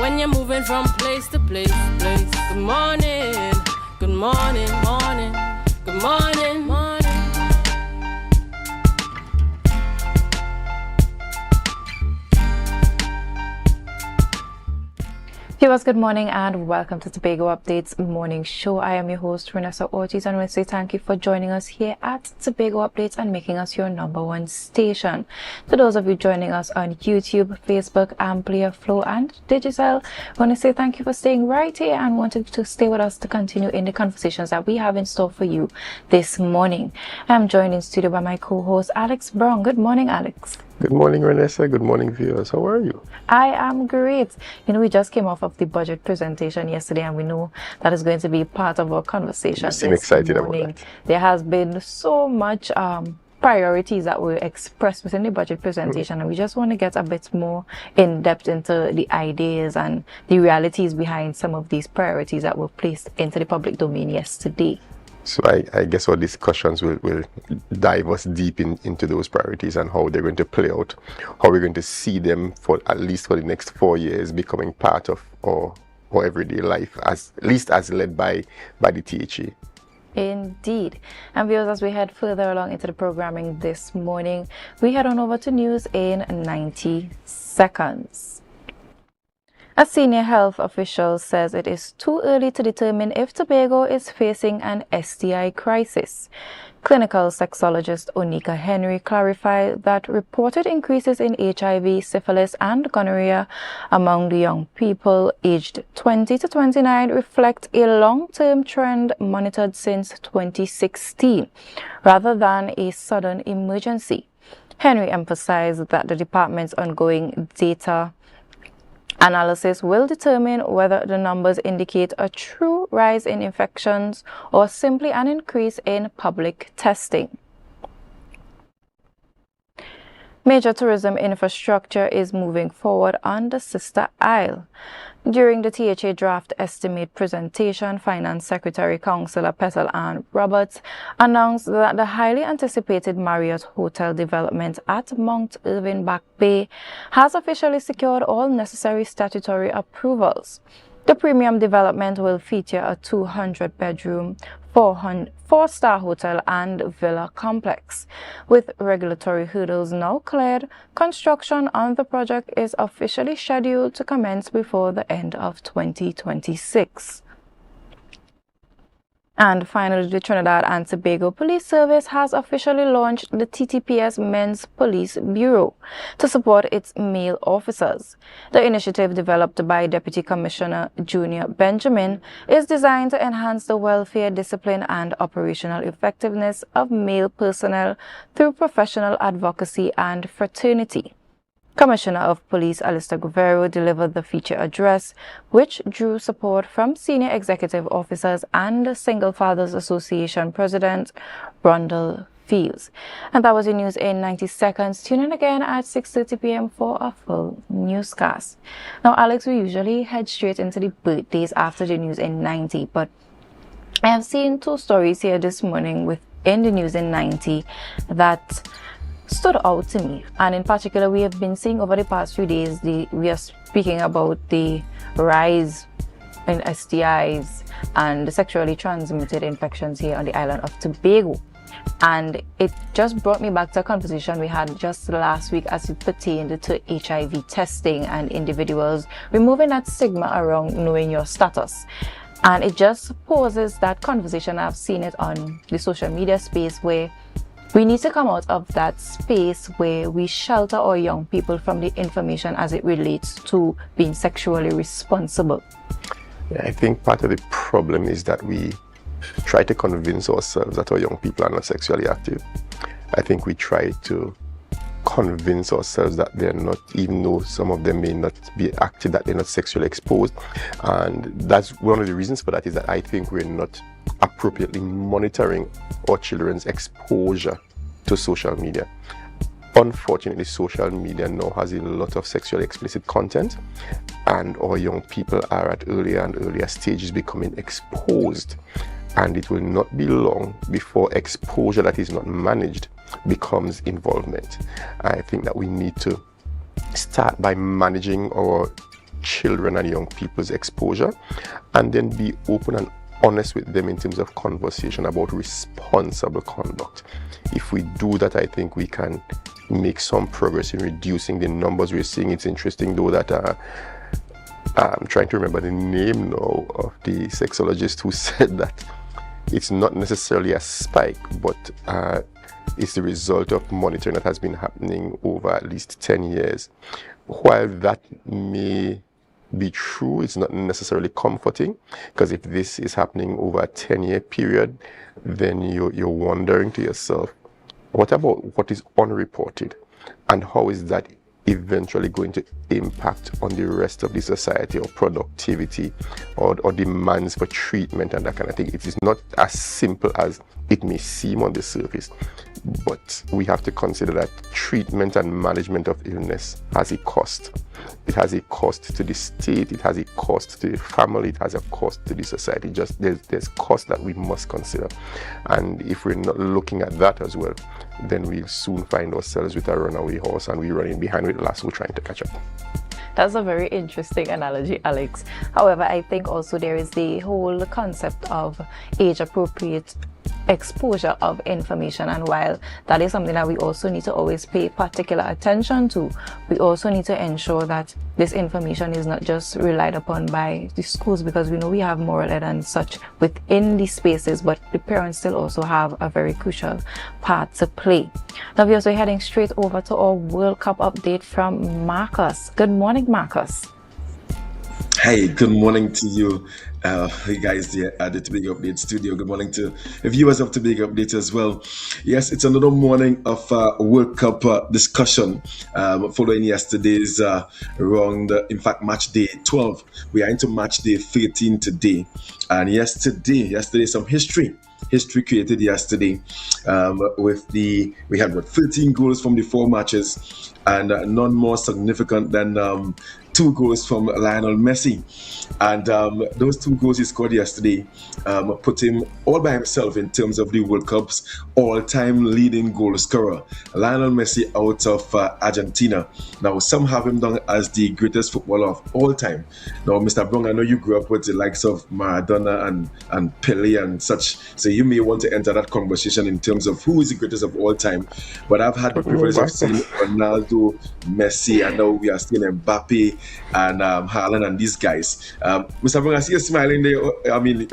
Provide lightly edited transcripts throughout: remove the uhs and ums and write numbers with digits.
when you're moving from place to place. Good morning, good morning, morning, good morning, morning. Viewers, good morning and welcome to Tobago Updates Morning Show. I am your host, Renessa Ortiz, and I want to say thank you for joining us here at Tobago Updates and making us your #1 station. To those of you joining us on YouTube, Facebook, AMPLIA, Flow, and Digital, I want to say thank you for staying right here and wanting to stay with us to continue in the conversations that we have in store for you this morning. I'm joined in studio by my co-host, Alex Brown. Good morning, Alex. Good morning, Renessa. Good morning, viewers. How are you? I am great. You know, we just came off of the budget presentation yesterday, and we know that is going to be part of our conversation. You seem excited about that. There has been so much priorities that were expressed within the budget presentation, and we just want to get a bit more in depth into the ideas and the realities behind some of these priorities that were placed into the public domain yesterday. So I guess our discussions will dive us deep into those priorities and how they're going to play out, how we're going to see them for at least for the next 4 years becoming part of our everyday life, at least as led by the THE. Indeed. And viewers, as we head further along into the programming this morning, we head on over to news in 90 seconds. A senior health official says it is too early to determine if Tobago is facing an STI crisis. Clinical sexologist Onika Henry clarified that reported increases in HIV, syphilis, and gonorrhea among the young people aged 20 to 29 reflect a long-term trend monitored since 2016, rather than a sudden emergency. Henry emphasized that the department's ongoing data analysis will determine whether the numbers indicate a true rise in infections or simply an increase in public testing. Major tourism infrastructure is moving forward on the Sister Isle. During the THA draft estimate presentation, Finance Secretary Councillor Petal Ann Roberts announced that the highly anticipated Marriott Hotel development at Mount Irving Back Bay has officially secured all necessary statutory approvals. The premium development will feature a 200-bedroom, 4-star hotel and villa complex. With regulatory hurdles now cleared, construction on the project is officially scheduled to commence before the end of 2026. And finally, the Trinidad and Tobago Police Service has officially launched the TTPS Men's Police Bureau to support its male officers. The initiative, developed by Deputy Commissioner Junior Benjamin, is designed to enhance the welfare, discipline, and operational effectiveness of male personnel through professional advocacy and fraternity. Commissioner of Police Alistair Guerrero delivered the feature address, which drew support from senior executive officers and the Single Fathers Association President Rondell Fields. And that was your news in 90 seconds. Tune in again at 6:30 p.m. for a full newscast. Now, Alex, we usually head straight into the birthdays after the news in 90, but I have seen two stories here this morning within the news in 90 that stood out to me, and in particular we have been seeing over the past few days we are speaking about the rise in STIs and the sexually transmitted infections here on the island of Tobago, and it just brought me back to a conversation we had just last week as it pertained to HIV testing and individuals removing that stigma around knowing your status. And it just poses that conversation. I've seen it on the social media space where we need to come out of that space where we shelter our young people from the information as it relates to being sexually responsible. Yeah, I think part of the problem is that we try to convince ourselves that our young people are not sexually active. I think we try to convince ourselves that they're not, even though some of them may not be active, that they're not sexually exposed. And that's one of the reasons for that, is that I think we're not appropriately monitoring our children's exposure to social media. Unfortunately, social media now has a lot of sexually explicit content, and our young people are at earlier and earlier stages becoming exposed, and it will not be long before exposure that is not managed becomes involvement. I think that we need to start by managing our children and young people's exposure, and then be open and honest with them in terms of conversation about responsible conduct. If we do that, I think we can make some progress in reducing the numbers we're seeing. It's interesting though that I'm trying to remember the name now of the sexologist who said that it's not necessarily a spike, but it's the result of monitoring that has been happening over at least 10 years. While that may be true, it's not necessarily comforting, because if this is happening over a 10-year period, then you're wondering to yourself, what about what is unreported, and how is that eventually going to impact on the rest of the society, or productivity, or demands for treatment and that kind of thing. It is not as simple as it may seem on the surface, but we have to consider that treatment and management of illness has a cost. It has a cost to the state, it has a cost to the family, it has a cost to the society. Just there's cost that we must consider, and if we're not looking at that as well, then we'll soon find ourselves with a runaway horse and we're running behind with the lasso trying to catch up. That's a very interesting analogy, Alex. However, I think also there is the whole concept of age-appropriate exposure of information, and while that is something that we also need to always pay particular attention to, we also need to ensure that this information is not just relied upon by the schools, because we know we have moral ed and such within these spaces, but the parents still also have a very crucial part to play. Now we're also heading straight over to our World Cup update from Marcus. Good morning, Marcus. Hey, good morning to you. Hey guys there at the Tobago Update studio. Good morning to the viewers of Tobago Update as well. Yes, it's another morning of World Cup discussion following yesterday's round, in fact match day 12. We are into match day 13 today, and yesterday some history created yesterday we had 13 goals from the 4 matches, and none more significant than 2 goals from Lionel Messi, and those 2 goals he scored yesterday put him all by himself in terms of the World Cup's all-time leading goal scorer. Lionel Messi out of Argentina. Now some have him down as the greatest footballer of all time. Now, Mr. Brong, I know you grew up with the likes of Maradona and Pele and such, so you may want to enter that conversation in terms of who is the greatest of all time. But I've had the privilege of seeing Ronaldo, Messi, and now we are seeing Mbappe and Haaland and these guys. Mr. Brong, I see you smiling there. I mean,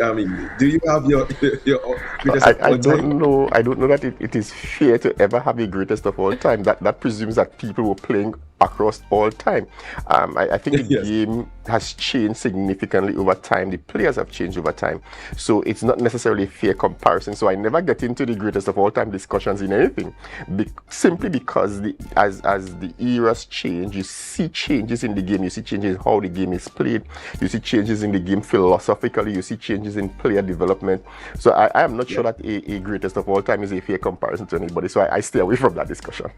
do you have your greatest of all time? I don't know that it is fair to ever have a greatest of all time. That presumes that people were playing across all time. I think the Yes. game has changed significantly over time. The players have changed over time. So it's not necessarily a fair comparison. So I never get into the greatest of all time discussions in anything. Simply because as the eras change, you see changes in the game, you see changes in how the game is played, you see changes in the game philosophically, you see changes in player development. So I am not sure that a greatest of all time is a fair comparison to anybody. So I stay away from that discussion.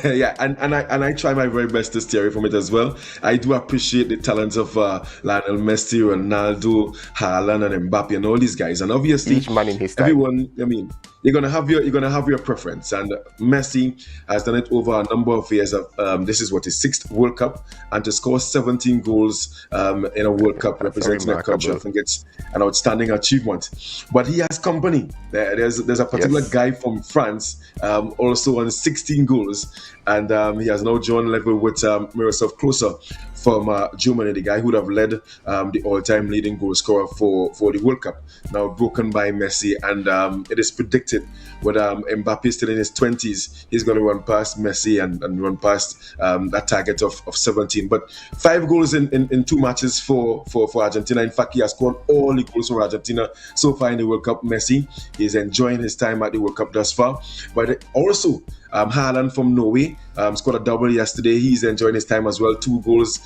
Yeah, and I try my very best to stay away from it as well. I do appreciate the talents of Lionel Messi, Ronaldo, Haaland, and Mbappe, and all these guys. And obviously, Each man in his time. everyone. I mean, you're gonna have your preference. And Messi has done it over a number of years. This is his 6th World Cup, and to score 17 goals in a World Cup representing a country, I think it's an outstanding achievement. But he has company. There's a particular guy from France, also on 16 goals, and he has now joined level with Miroslav Klose from Germany, the guy who would have led the all-time leading goal scorer for the World Cup, now broken by Messi. And it is predicted with Mbappe still in his 20s, he's going to run past Messi and run past that target of 17. But 5 goals in 2 matches for Argentina. In fact, he has scored all the goals for Argentina so far in the World Cup. Messi is enjoying his time at the World Cup thus far. But also, Haaland from Norway scored a double yesterday. He's enjoying his time as well. 2 goals,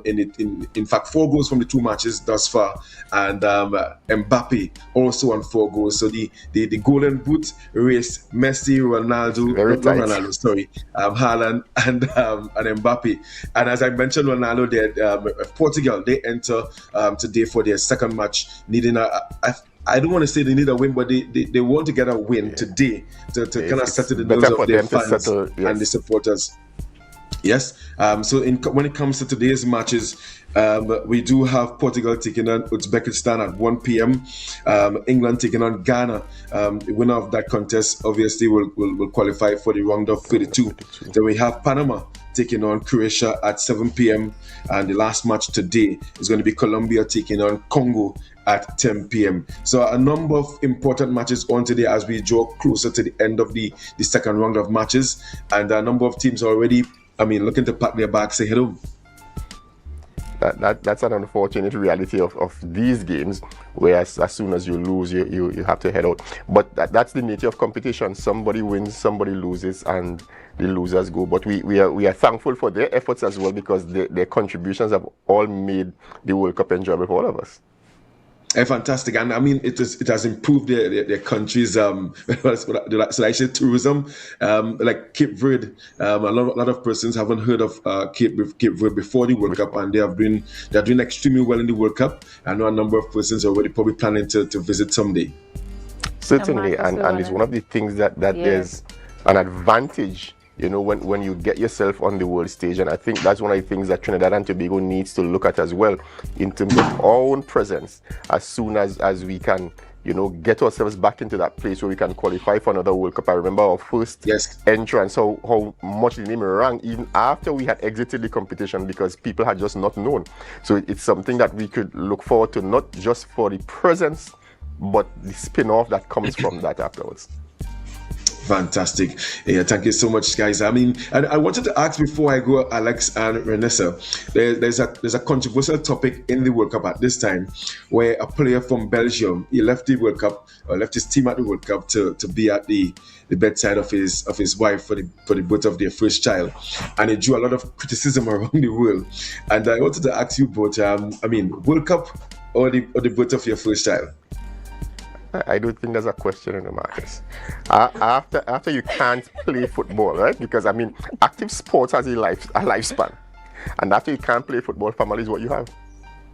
in fact 4 goals from the 2 matches thus far, and Mbappe also on 4 goals. So the Golden Boot race: Messi, Haaland and Mbappe. And as I mentioned, Ronaldo, Portugal, they enter today for their 2nd match, needing I don't want to say they need a win, but they want to get a win today to kind of settle the nerves of their fans and the supporters. Yes. So when it comes to today's matches, we do have Portugal taking on Uzbekistan at 1 p.m. England taking on Ghana. The winner of that contest obviously will qualify for the round of 32. Then we have Panama taking on Croatia at 7 p.m. And the last match today is going to be Colombia taking on Congo at 10 p.m. So a number of important matches on today as we draw closer to the end of the second round of matches. And a number of teams already, looking to pack their bags ahead of. That's an unfortunate reality of these games, where as soon as you lose, you have to head out. But that's the nature of competition. Somebody wins, somebody loses, and the losers go. But we are thankful for their efforts as well, because their contributions have all made the World Cup enjoyable for all of us. Fantastic, and it has improved their countries. So I say tourism, like Cape Verde. A lot of persons haven't heard of Cape Verde before the World Cup, and they're doing extremely well in the World Cup. I know a number of persons are already probably planning to visit someday. Certainly, and it's one of the things that there's an advantage, when you get yourself on the world stage. And I think that's one of the things that Trinidad and Tobago needs to look at as well, in terms of our own presence, as soon as we can, get ourselves back into that place where we can qualify for another World Cup. I remember our first entrance, how much the name rang even after we had exited the competition, because people had just not known. So it's something that we could look forward to, not just for the presence, but the spin-off that comes from that afterwards. Fantastic. Yeah, thank you so much, guys. And I wanted to ask before I go, Alex and Renessa, there's a controversial topic in the World Cup at this time, where a player from Belgium, he left the World Cup, or left his team at the World Cup to be at the bedside of his wife for the birth of their first child, and it drew a lot of criticism around the world. And I wanted to ask you both, World Cup or the birth of your first child? I don't think there's a question in the Marcus. After you can't play football, right? Because active sports has a lifespan, and after you can't play football, family is what you have.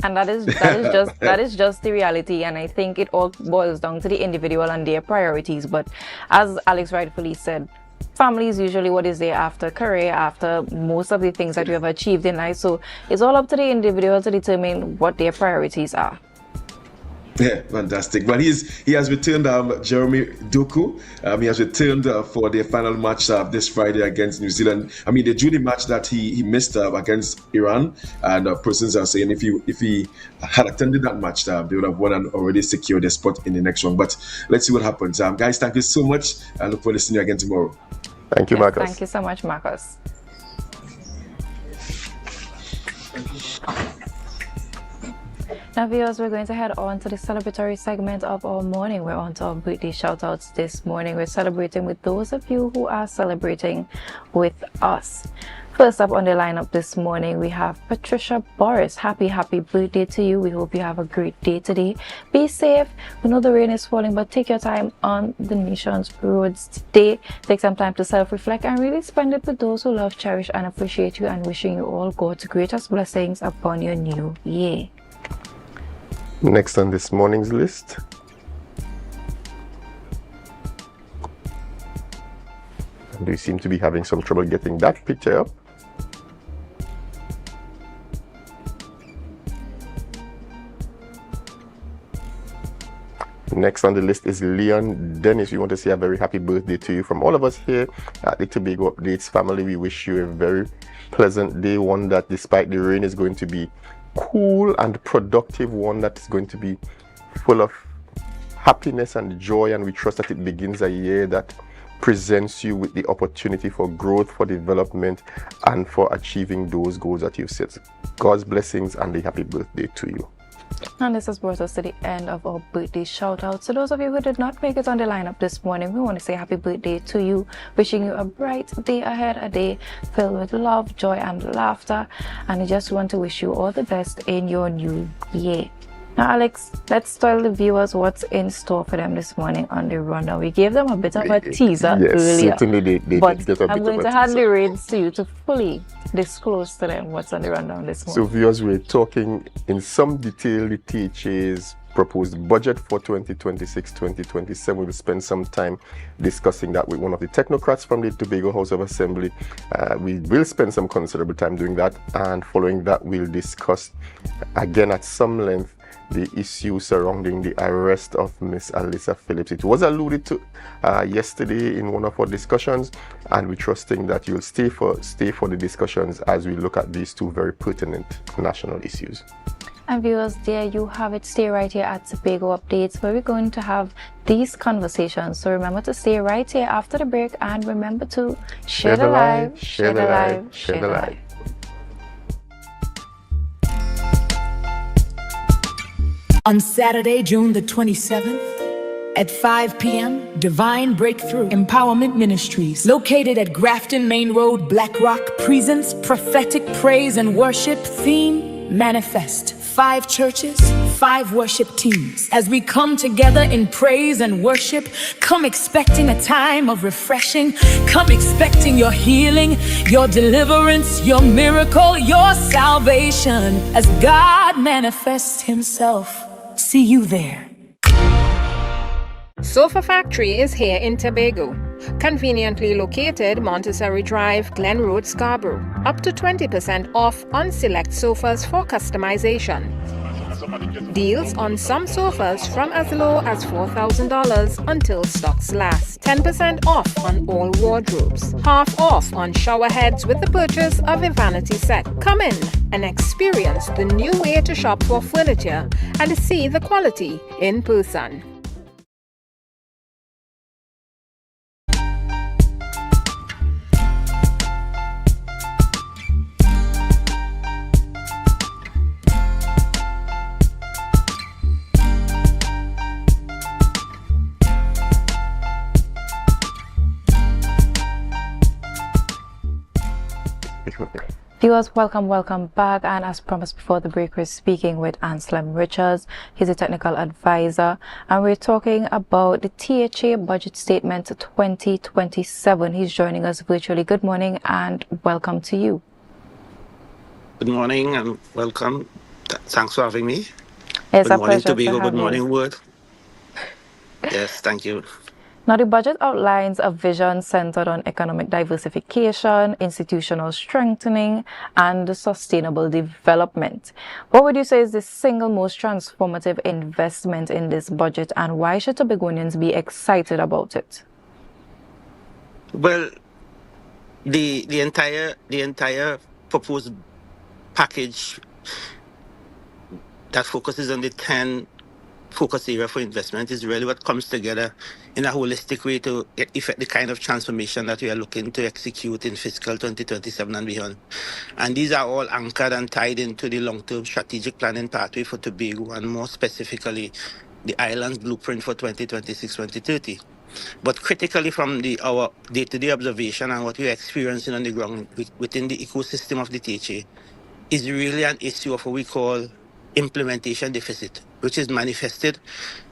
And that is just the reality. And I think it all boils down to the individual and their priorities. But as Alex rightfully said, family is usually what is there after career, after most of the things that you have achieved in life. So it's all up to the individual to determine what their priorities are. Yeah, fantastic. But he has returned, Jeremy Doku. He has returned for their final match this Friday against New Zealand. They drew the match that he missed against Iran, and persons are saying if he had attended that match, they would have won and already secured a spot in the next one. But let's see what happens. Guys, thank you so much. I look forward to seeing you again tomorrow. Thank you, Marcus. Thank you so much, Marcus. Now, viewers, we're going to head on to the celebratory segment of our morning. We're on to our birthday shout-outs this morning. We're celebrating with those of you who are celebrating with us. First up on the lineup this morning, we have Patricia Boris. Happy birthday to you. We hope you have a great day today. Be safe. We know the rain is falling, but take your time on the nation's roads today. Take some time to self-reflect and really spend it with those who love, cherish, and appreciate you, and wishing you all God's greatest blessings upon your new year. Next on this morning's list, and we seem to be having some trouble getting that picture up. Next on the list is Leon Dennis. We want to say a very happy birthday to you from all of us here at the Tobago Updates family. We wish you a very pleasant day, one that, despite the rain, is going to be cool and productive, one that is going to be full of happiness and joy, and we trust that it begins a year that presents you with the opportunity for growth, for development, and for achieving those goals that you've set. God's blessings and a happy birthday to you. And this has brought us to the end of our birthday shout out. So those of you who did not make it on the lineup this morning, we want to say happy birthday to you, wishing you a bright day ahead, a day filled with love, joy, and laughter. And we just want to wish you all the best in your new year. Now, Alex, let's tell the viewers what's in store for them this morning on the rundown. We gave them a bit of a teaser earlier, certainly but I'm going to hand the reins to you to fully disclose to them what's on the rundown this morning. So, viewers, we're talking in some detail the THA's proposed budget for 2026-2027. We'll spend some time discussing that with one of the technocrats from the Tobago House of Assembly. We will spend some considerable time doing that, and following that we'll discuss again at some length the issue surrounding the arrest of Miss Alyssa Phillips. It was alluded to yesterday in one of our discussions, and we're trusting that you'll stay for the discussions as we look at these two very pertinent national issues. And viewers, there you have it. Stay right here at Tobago Updates, where we're going to have these conversations. So remember to stay right here after the break, and remember to share the live, share the live, share the live. On Saturday, June the 27th, at 5 p.m., Divine Breakthrough Empowerment Ministries, located at Grafton Main Road, Black Rock, presents prophetic praise and worship theme, Manifest. 5 churches, 5 worship teams. As we come together in praise and worship, come expecting a time of refreshing. Come expecting your healing, your deliverance, your miracle, your salvation, as God manifests Himself. See you there. Sofa Factory is here in Tobago. Conveniently located Montessori Drive, Glen Road, Scarborough. Up to 20% off on select sofas for customization. Deals on some sofas from as low as $4,000 until stocks last. 10% off on all wardrobes. Half off on shower heads with the purchase of a vanity set. Come in and experience the new way to shop for furniture and see the quality in person. Viewers, welcome back, and as promised before the break, we're speaking with Anselm Richards. He's a technical advisor, and we're talking about the THA budget statement 2027. He's joining us virtually. Good morning and welcome to you. Good morning and welcome. Thanks for having me. It's Good a morning, pleasure Tobago. to have Good morning, you. Word. Yes, thank you. Now, the budget outlines a vision centered on economic diversification, institutional strengthening, and sustainable development. What would you say is the single most transformative investment in this budget, and why should Tobagonians be excited about it? Well, the entire proposed package that focuses on the 10 focus area for investment is really what comes together in a holistic way to effect the kind of transformation that we are looking to execute in fiscal 2027 and beyond. And these are all anchored and tied into the long-term strategic planning pathway for Tobago, and more specifically, the island's blueprint for 2026-2030. But critically, from our day-to-day observation and what we are experiencing on the ground within the ecosystem of the THA, is really an issue of what we call implementation deficit, which is manifested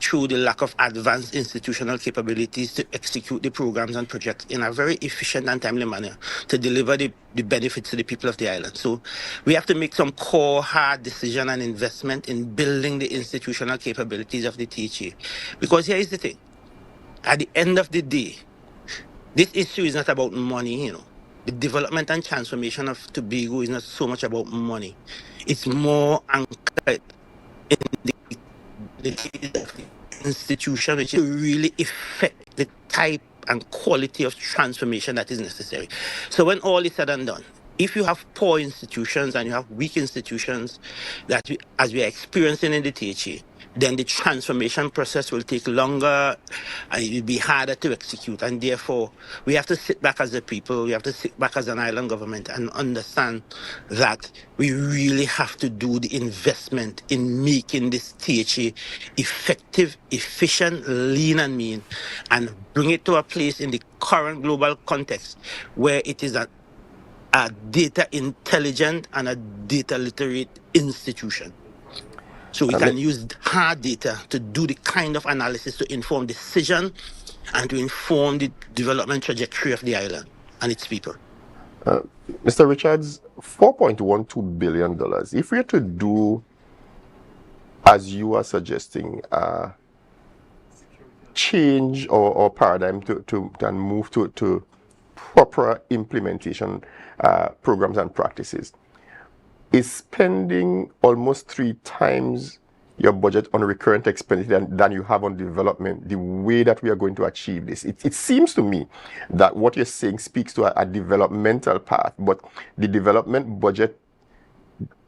through the lack of advanced institutional capabilities to execute the programs and projects in a very efficient and timely manner to deliver the benefits to the people of the island. So we have to make some core hard decision and investment in building the institutional capabilities of the THA. Because here is the thing. At the end of the day, this issue is not about money, The development and transformation of Tobago is not so much about money. It's more anchored in the institution, which is to really affect the type and quality of transformation that is necessary. So when all is said and done, if you have poor institutions and you have weak institutions as we are experiencing in the THA, then the transformation process will take longer and it will be harder to execute. And therefore, we have to sit back as a people, we have to sit back as an island government and understand that we really have to do the investment in making this THA effective, efficient, lean and mean, and bring it to a place in the current global context where it is a data intelligent and a data literate institution. So we can use hard data to do the kind of analysis to inform decision and to inform the development trajectory of the island and its people. Mr. Richards, $4.12 billion. If we are to do as you are suggesting, change or paradigm to and move to proper implementation programs and practices. Is spending almost 3 times your budget on recurrent expenditure than you have on development the way that we are going to achieve this? It seems to me that what you're saying speaks to a developmental path, but the development budget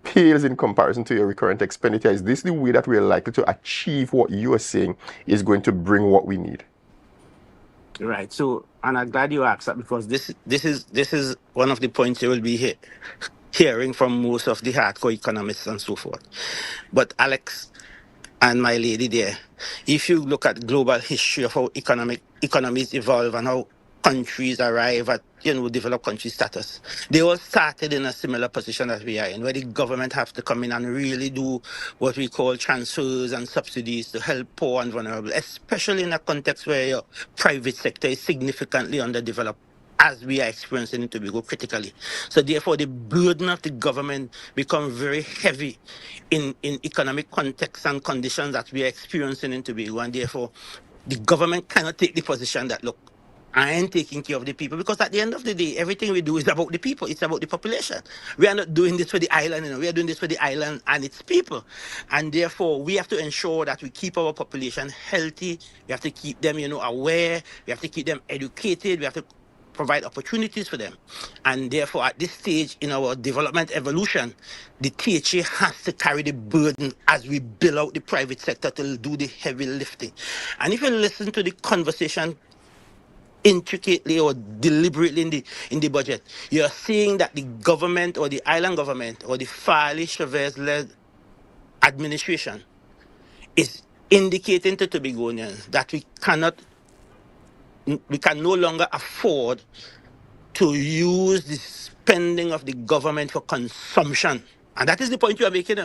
pales in comparison to your recurrent expenditure. Is this the way that we're likely to achieve what you are saying is going to bring what we need? Right. So, and I'm glad you asked that, because this is one of the points you will be hearing from most of the hardcore economists and so forth. But Alex and my lady there, if you look at global history of how economies evolve and how countries arrive at developed country status, they all started in a similar position as we are in, where the government have to come in and really do what we call transfers and subsidies to help poor and vulnerable, especially in a context where your private sector is significantly underdeveloped, as we are experiencing in Tobago critically. So therefore, the burden of the government become very heavy in economic context and conditions that we are experiencing in Tobago. And therefore, the government cannot take the position that, look, I ain't taking care of the people, because at the end of the day, everything we do is about the people. It's about the population. We are not doing this for the island, we are doing this for the island and its people. And therefore, we have to ensure that we keep our population healthy. We have to keep them, aware. We have to keep them educated. We have to provide opportunities for them. And therefore, at this stage in our development evolution, the THA has to carry the burden as we build out the private sector to do the heavy lifting. And if you listen to the conversation intricately or deliberately in the budget, you're seeing that the government or the island government or the Farley Chavez-led administration is indicating to Tobagonians that we can no longer afford to use the spending of the government for consumption. And that is the point you are making,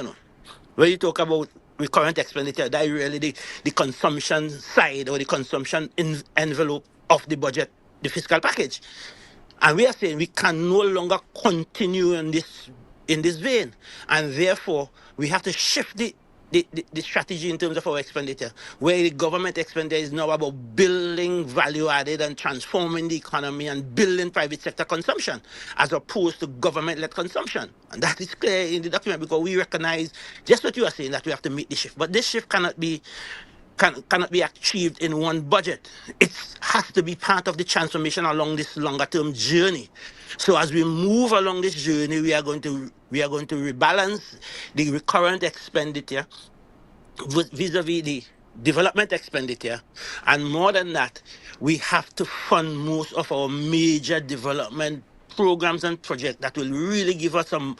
When you talk about recurrent expenditure, that is really the consumption side or the consumption envelope of the budget, the fiscal package. And we are saying we can no longer continue in this vein. And therefore, we have to shift the strategy in terms of our expenditure, where the government expenditure is now about building value added and transforming the economy and building private sector consumption, as opposed to government-led consumption. And that is clear in the document, because we recognize just what you are saying, that we have to make the shift. But this shift cannot be achieved in one budget. It has to be part of the transformation along this longer term journey. So as we move along this journey, we are going to rebalance the recurrent expenditure vis-a-vis the development expenditure. And more than that, we have to fund most of our major development programs and projects that will really give us some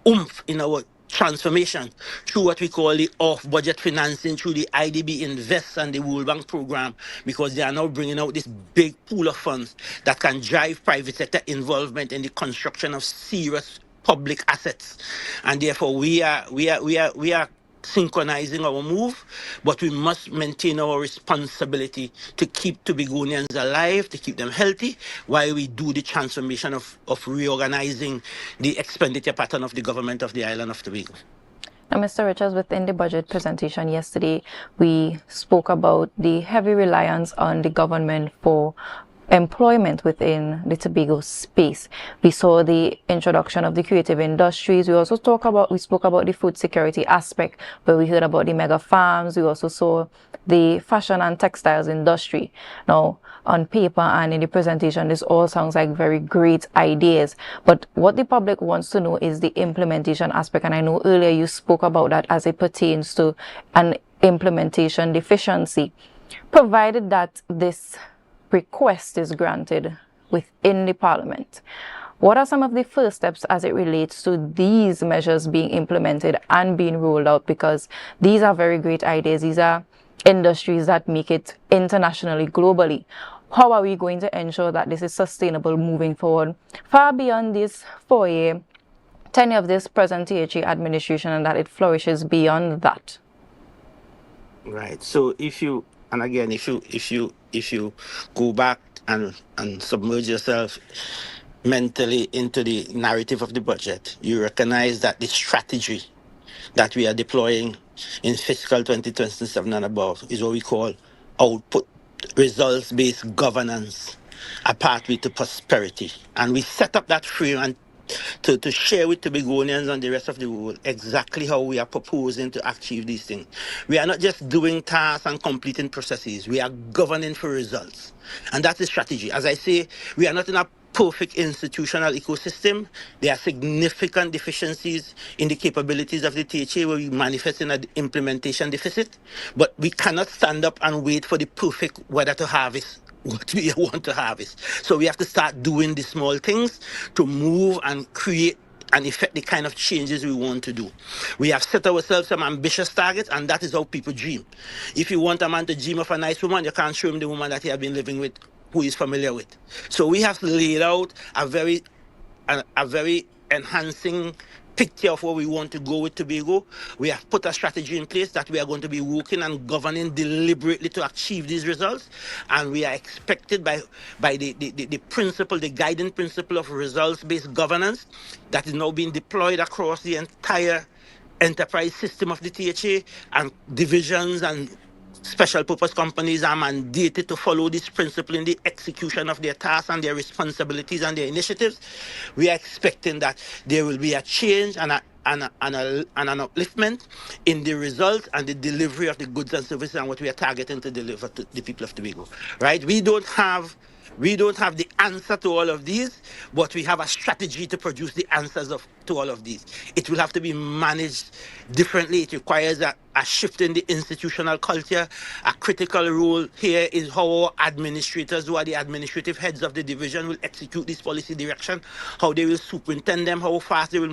oomph in our transformation through what we call the off-budget financing, through the IDB Invest and the World Bank program, because they are now bringing out this big pool of funds that can drive private sector involvement in the construction of serious public assets. And therefore, we are synchronizing our move, but we must maintain our responsibility to keep Tobagonians alive, to keep them healthy, while we do the transformation of reorganizing the expenditure pattern of the government of the island of Tobago. Now, Mr. Richards, within the budget presentation yesterday, we spoke about the heavy reliance on the government for employment within the Tobago space. We saw the introduction of the creative industries. We also spoke about the food security aspect, where we heard about the mega farms. We also saw the fashion and textiles industry. Now, on paper and in the presentation, this all sounds like very great ideas. But what the public wants to know is the implementation aspect. And I know earlier you spoke about that as it pertains to an implementation deficiency. Provided that this request is granted within the Parliament, what are some of the first steps as it relates to these measures being implemented and being rolled out? Because these are very great ideas. These are industries that make it internationally, globally. How are we going to ensure that this is sustainable moving forward, far beyond this 4-year tenure of this present THA administration, and that it flourishes beyond that? Right. So if you go back and submerge yourself mentally into the narrative of the budget, you recognize that the strategy that we are deploying in fiscal 2027 and above is what we call output, results-based governance, a pathway to prosperity. And we set up that frame and to share with Tobagonians and the rest of the world exactly how we are proposing to achieve these things. We are not just doing tasks and completing processes, we are governing for results. And that's the strategy. As I say, we are not in a perfect institutional ecosystem. There are significant deficiencies in the capabilities of the THA where we manifest in an implementation deficit, but we cannot stand up and wait for the perfect weather to harvest what we want to harvest. So we have to start doing the small things to move and create and effect the kind of changes we want to do. We have set ourselves some ambitious targets, and that is how people dream. If you want a man to dream of a nice woman, you can't show him the woman that he has been living with, who he's familiar with. So we have laid out a very enhancing picture of where we want to go with Tobago. We have put a strategy in place that we are going to be working and governing deliberately to achieve these results. And we are expected by the principle, the guiding principle of results-based governance that is now being deployed across the entire enterprise system of the THA, and divisions and special purpose companies are mandated to follow this principle in the execution of their tasks and their responsibilities and their initiatives. We are expecting that there will be a change and an upliftment in the results and the delivery of the goods and services and what we are targeting to deliver to the people of Tobago. Right? We don't have the answer to all of these, but we have a strategy to produce the answers to all of these. It will have to be managed differently. It requires a shift in the institutional culture. A critical role here is how our administrators, who are the administrative heads of the division, will execute this policy direction, how they will superintend them, how fast they will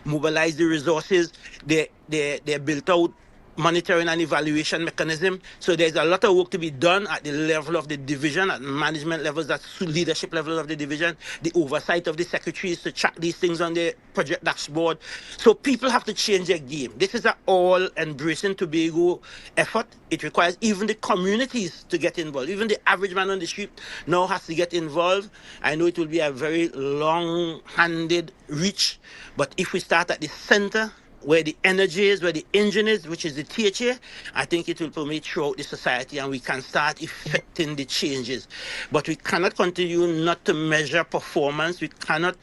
mobilize the resources. They're built out monitoring and evaluation mechanism. So there's a lot of work to be done at the level of the division, at management levels, at leadership levels of the division, the oversight of the secretaries to track these things on the project dashboard. So people have to change their game. This is an all-embracing Tobago effort. It requires even the communities to get involved. Even the average man on the street now has to get involved. I know it will be a very long-handed reach, but if we start at the center, where the energy is, where the engine is, which is the THA, I think it will permeate throughout the society and we can start effecting the changes. But we cannot continue not to measure performance. We cannot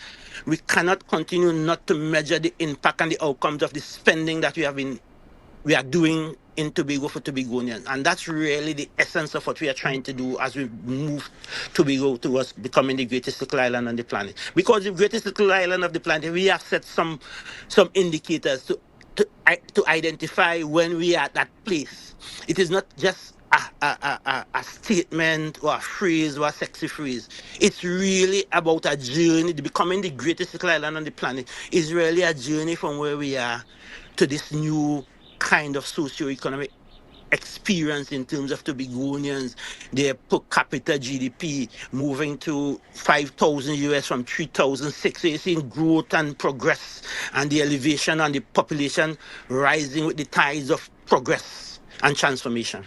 continue not to measure the impact and the outcomes of the spending that we are doing in Tobago for Tobagonians. And that's really the essence of what we are trying to do as we move Tobago towards becoming the greatest little island on the planet. Because the greatest little island of the planet, we have set some indicators to identify when we are at that place. It is not just a statement or a phrase or a sexy phrase. It's really about a journey. Becoming the greatest little island on the planet is really a journey from where we are to this new kind of socio-economic experience in terms of Tobagonians, their per capita GDP moving to 5,000 US from 3,006. So you're seeing growth and progress and the elevation and the population rising with the tides of progress and transformation.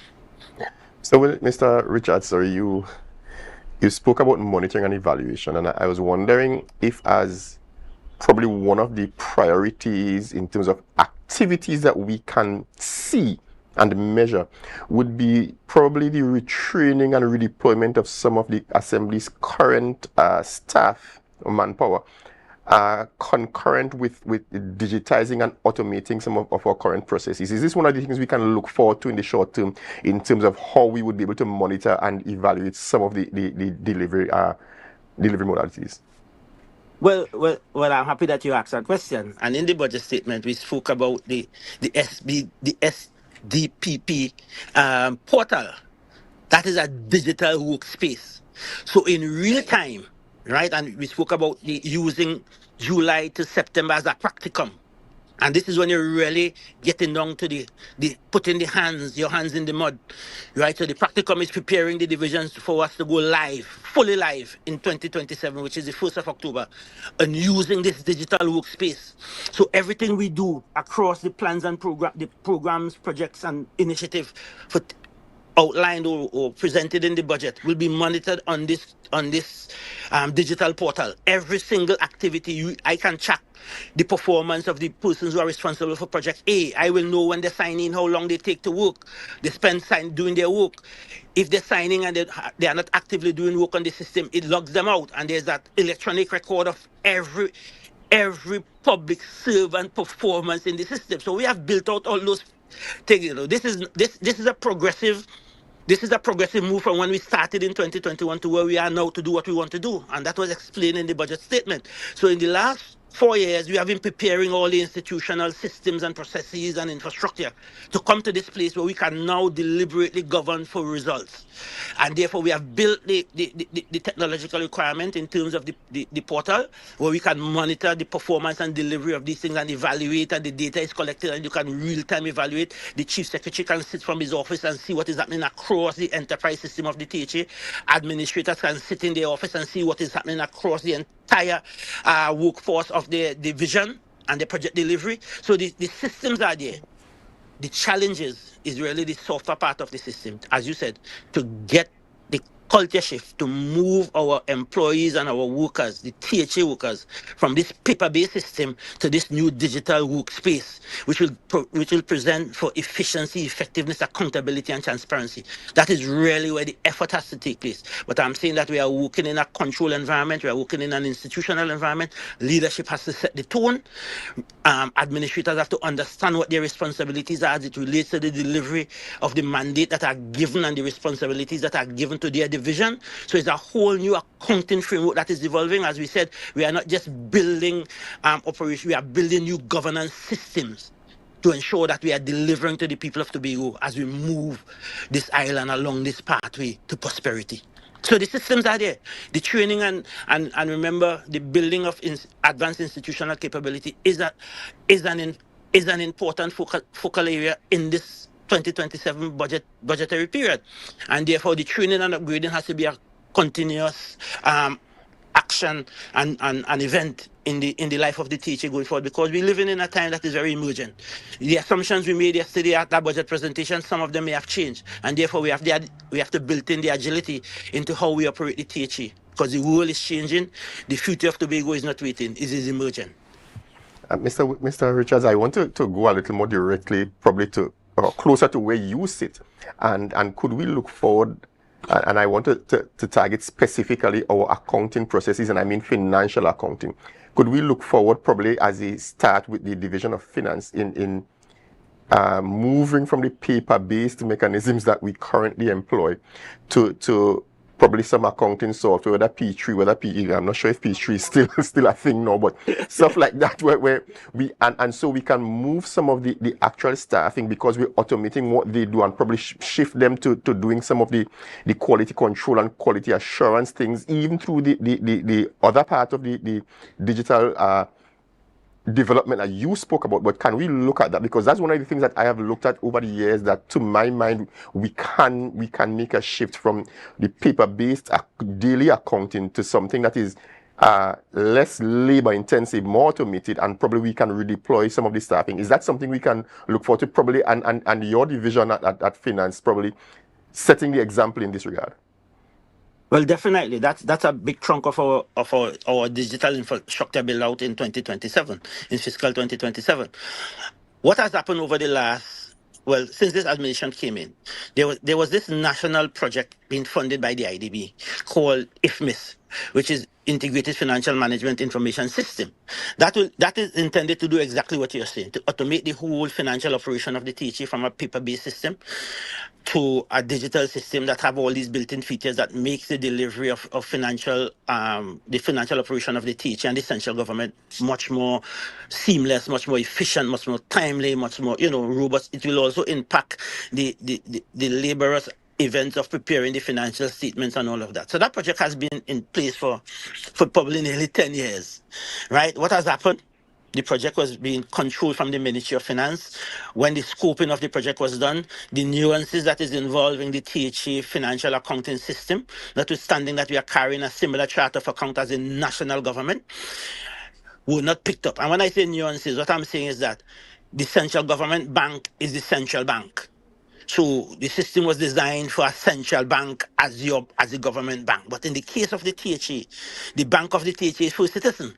So, Mr. Richard, sorry, you spoke about monitoring and evaluation, and I was wondering if, as probably one of the priorities in terms of activities that we can see and measure, would be probably the retraining and redeployment of some of the Assembly's current staff or manpower, concurrent with digitizing and automating some of our current processes. Is this one of the things we can look forward to in the short term in terms of how we would be able to monitor and evaluate some of the delivery modalities? Well, I'm happy that you asked that question. And in the budget statement, we spoke about the SDPP portal. That is a digital workspace. So in real time, right? And we spoke about using July to September as a practicum. And this is when you're really getting down to the putting your hands in the mud, right? So the practicum is preparing the divisions for us to go live, fully live in 2027, which is the 1st of October, and using this digital workspace. So everything we do across the plans and programs, projects, and initiative outlined or presented in the budget will be monitored on this digital portal. Every single activity I can track the performance of the persons who are responsible for project A. I will know when they sign in, how long they take to work, they spend time doing their work. If they're signing and they are not actively doing work on the system, it logs them out, and there's that electronic record of every public servant performance in the system. So we have built out all those things. This is a progressive. This is a progressive move from when we started in 2021 to where we are now to do what we want to do. And that was explained in the budget statement. So in the last 4 years, we have been preparing all the institutional systems and processes and infrastructure to come to this place where we can now deliberately govern for results. And therefore, we have built the technological requirement in terms of the portal where we can monitor the performance and delivery of these things and evaluate, and the data is collected and you can real-time evaluate. The chief secretary can sit from his office and see what is happening across the enterprise system of the THA. Administrators can sit in their office and see what is happening across the entire workforce of the division and the project delivery. So the systems are there. The challenges is really the softer part of the system, as you said, to get the culture shift, to move our employees and our workers, the THA workers, from this paper-based system to this new digital workspace, which will present for efficiency, effectiveness, accountability, and transparency. That is really where the effort has to take place. But I'm saying that we are working in a control environment, we are working in an institutional environment. Leadership has to set the tone. Administrators have to understand what their responsibilities are as it relates to the delivery of the mandate that are given and the responsibilities that are given to their division. So it's a whole new accounting framework that is evolving. As we said, we are not just building operations, we are building new governance systems to ensure that we are delivering to the people of Tobago as we move this island along this pathway to prosperity. So the systems are there. The training and remember, the building of advanced institutional capability is an important focal area in this 2027 budgetary period, and therefore the training and upgrading has to be a continuous action and event in the life of the teacher going forward, because we're living in a time that is very emergent. The assumptions we made yesterday at that budget presentation, some of them may have changed, and therefore we have to build in the agility into how we operate the THA, because the world is changing. The future of Tobago is not waiting; it is emerging. Mr. Richards, I want to go a little more directly, probably to closer to where you sit, and could we look forward? And I want to target specifically our accounting processes, and I mean financial accounting. Could we look forward probably as a start with the Division of Finance in moving from the paper-based mechanisms that we currently employ to probably some accounting software, whether P3, whether PE, I'm not sure if P3 is still a thing now, but stuff like that where we, and so we can move some of the actual staffing, because we're automating what they do, and probably shift them to doing some of the quality control and quality assurance things, even through the other part of the digital development that you spoke about. But can we look at that, because that's one of the things that I have looked at over the years, that to my mind we can make a shift from the paper-based daily accounting to something that is less labor intensive, more automated, and probably we can redeploy some of the staffing. Is that something we can look forward to probably, and your division at Finance probably setting the example in this regard? Well, definitely, that's a big chunk of our digital infrastructure build out in 2027, in fiscal 2027. What has happened over the since this administration came in, there was this national project being funded by the IDB called IFMIS, which is Integrated Financial Management Information System. That is intended to do exactly what you're saying, to automate the whole financial operation of the THA from a paper-based system to a digital system that have all these built-in features that makes the delivery of financial the financial operation of the THA and the central government much more seamless, much more efficient, much more timely, much more robust. It will also impact the laborious events of preparing the financial statements and all of that. So that project has been in place for probably nearly 10 years, right? What has happened? The project was being controlled from the Ministry of Finance. When the scoping of the project was done, the nuances that is involving the THA financial accounting system, notwithstanding that we are carrying a similar chart of account as the national government, were not picked up. And when I say nuances, what I'm saying is that the central government bank is the central bank. So the system was designed for a central bank as the government bank. But in the case of the THA, the bank of the THA is for citizen.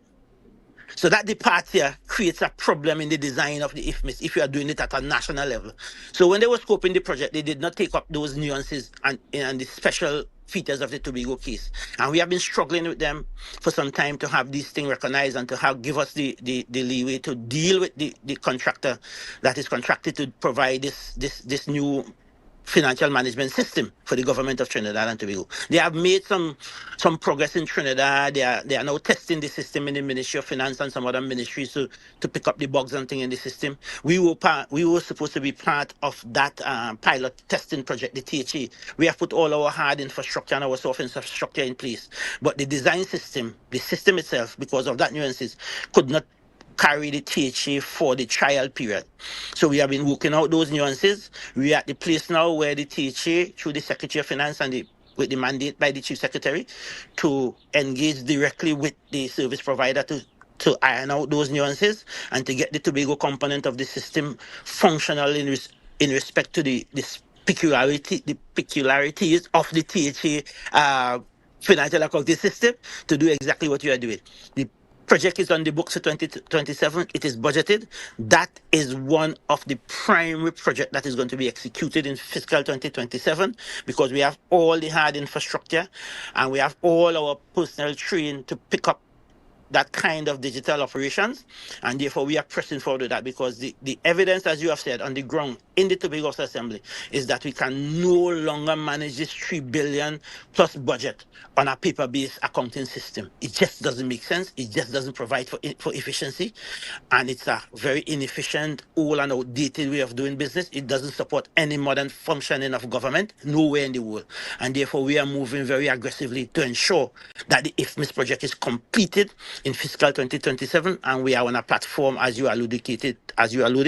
So that departure creates a problem in the design of the IFMIS if you are doing it at a national level. So when they were scoping the project, they did not take up those nuances and the special features of the Tobago case. And we have been struggling with them for some time to have these things recognized and to give us the leeway to deal with the contractor that is contracted to provide this new financial management system for the government of Trinidad and Tobago. They have made some progress in Trinidad. They are now testing the system in the Ministry of Finance and some other ministries to pick up the bugs and things in the system. We were supposed to be part of that pilot testing project, the THA. We have put all our hard infrastructure and our soft infrastructure in place, but the design system, the system itself, because of that nuances, could not carry the THA for the trial period. So we have been working out those nuances. We are at the place now where the THA, through the Secretary of Finance and with the mandate by the Chief Secretary, to engage directly with the service provider to iron out those nuances and to get the Tobago component of the system functional in respect to the peculiarities of the THA financial accounting system to do exactly what you are doing. The project is on the books for 2027. It is budgeted. That is one of the primary projects that is going to be executed in fiscal 2027 because we have all the hard infrastructure and we have all our personnel trained to pick up that kind of digital operations, and therefore we are pressing forward with that because the evidence, as you have said, on the ground in the Tobago Assembly is that we can no longer manage this 3 billion plus budget on a paper-based accounting system. It just doesn't make sense. It just doesn't provide for efficiency, and it's a very inefficient, old and outdated way of doing business. It doesn't support any modern functioning of government nowhere in the world, and therefore we are moving very aggressively to ensure that the IFMIS project is completed in fiscal 2027, and we are on a platform, as you alluded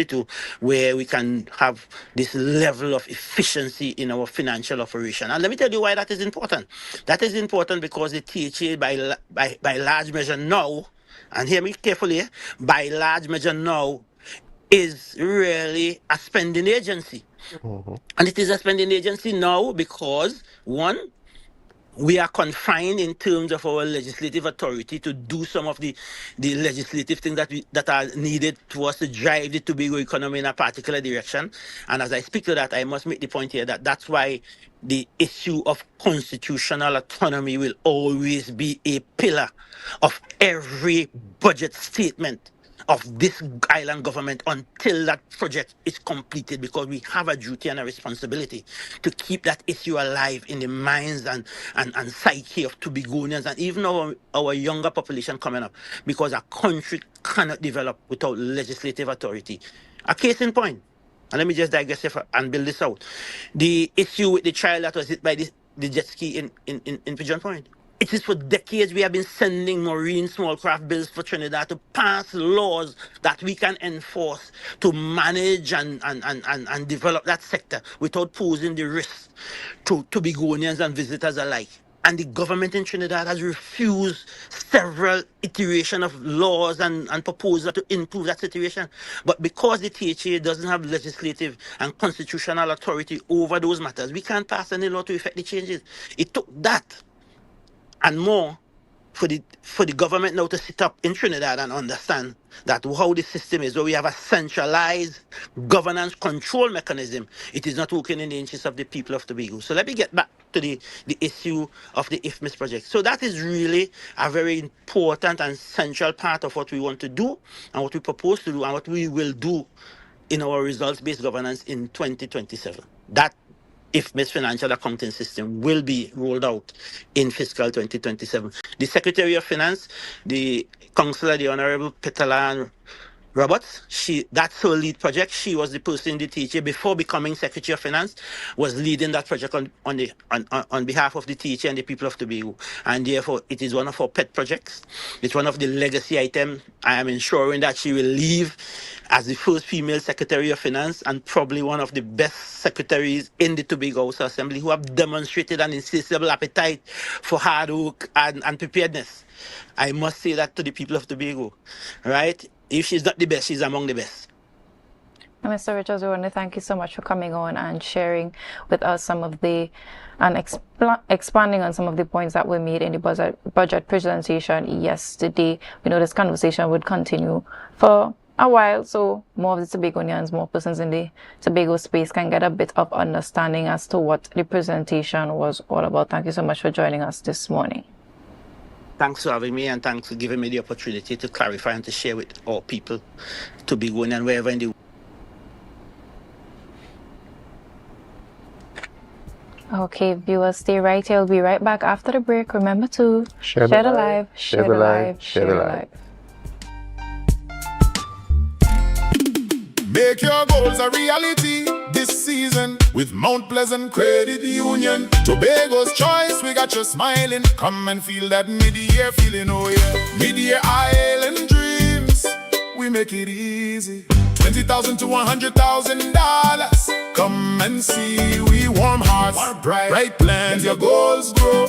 to, where we can have this level of efficiency in our financial operation. And let me tell you why that is important. That is important because the THA, by large measure now, and hear me carefully, by large measure now, is really a spending agency. And it is a spending agency now because, one, we are confined in terms of our legislative authority to do some of the legislative things that are needed for us to drive the Tobago economy in a particular direction. And as I speak to that, I must make the point here that that's why the issue of constitutional autonomy will always be a pillar of every budget statement of this island government until that project is completed, because we have a duty and a responsibility to keep that issue alive in the minds and psyche of Tobagonians and even our younger population coming up, because a country cannot develop without legislative authority. A case in point, and let me just digress here and build this out. The issue with the child that was hit by the jet ski in Pigeon Point. It is for decades we have been sending marine small craft bills for Trinidad to pass laws that we can enforce to manage and develop that sector without posing the risk to Tobagonians and visitors alike. And the government in Trinidad has refused several iterations of laws and proposals to improve that situation. But because the THA doesn't have legislative and constitutional authority over those matters, we can't pass any law to effect the changes. It took that and more for the government now to sit up in Trinidad and understand that how the system is, where we have a centralized governance control mechanism, it is not working in the interest of the people of Tobago. So let me get back to the issue of the IFMIS project. So that is really a very important and central part of what we want to do and what we propose to do and what we will do in our results-based governance in 2027. That IFMIS financial accounting system will be rolled out in fiscal 2027. The Secretary of Finance, the Councillor, the Honorable Petalan Roberts, that's her lead project. She was the person in the THA before becoming Secretary of Finance, was leading that project on behalf of the THA and the people of Tobago. And therefore, it is one of our pet projects. It's one of the legacy items. I am ensuring that she will leave as the first female Secretary of Finance and probably one of the best secretaries in the Tobago House Assembly who have demonstrated an insatiable appetite for hard work and preparedness. I must say that to the people of Tobago, right? If she's not the best, she's among the best. Mr. Richards, we want to thank you so much for coming on and sharing with us some of the, and expanding on some of the points that were made in the budget presentation yesterday. We know this conversation would continue for a while, so more of the Tobagonians, more persons in the Tobago space can get a bit of understanding as to what the presentation was all about. Thank you so much for joining us this morning. Thanks for having me, and thanks for giving me the opportunity to clarify and to share with all people, Tobagonian, wherever in the world. Okay, viewers, stay right here. We'll be right back after the break. Remember to share the live, share the live, share the live. Make your goals a reality this season with Mount Pleasant Credit Union. Tobago's choice, we got you smiling. Come and feel that mid-year feeling, oh yeah. Mid-year island dreams, we make it easy. $20,000 to $100,000. Come and see, we warm hearts, bright plans, your goals grow.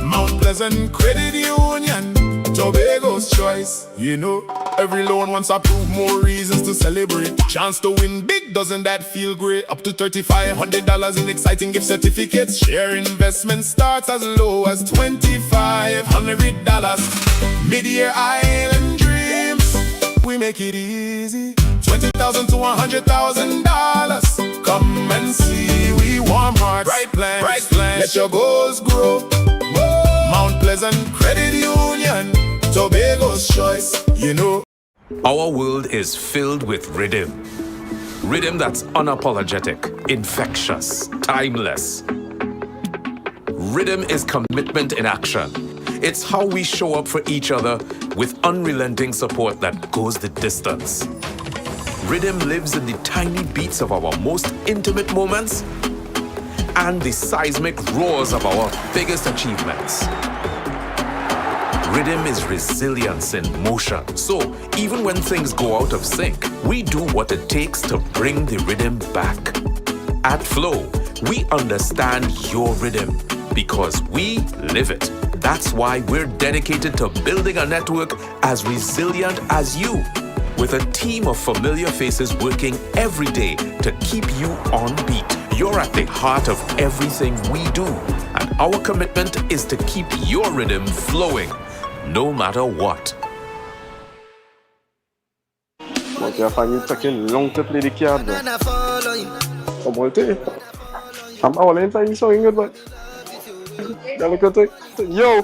Mount Pleasant Credit Union, Tobago's choice. You know, every loan wants to prove more reasons to celebrate. Chance to win big, doesn't that feel great? Up to $3,500 in exciting gift certificates. Share investment starts as low as $2,500. Mid-year island dreams, we make it easy. $20,000 to $100,000. Come and see, we warm hearts, bright plans. Let your goals grow. Whoa. Mount Pleasant Credit Union, Tobago's choice, you know. Our world is filled with rhythm. Rhythm that's unapologetic, infectious, timeless. Rhythm is commitment in action. It's how we show up for each other with unrelenting support that goes the distance. Rhythm lives in the tiny beats of our most intimate moments and the seismic roars of our biggest achievements. Rhythm is resilience in motion. So even when things go out of sync, we do what it takes to bring the rhythm back. At Flow, we understand your rhythm because we live it. That's why we're dedicated to building a network as resilient as you, with a team of familiar faces working every day to keep you on beat. You're at the heart of everything we do, and our commitment is to keep your rhythm flowing, no matter what. Donc la famille taking long to play the card. Come on, I'm all inside so good, but yo,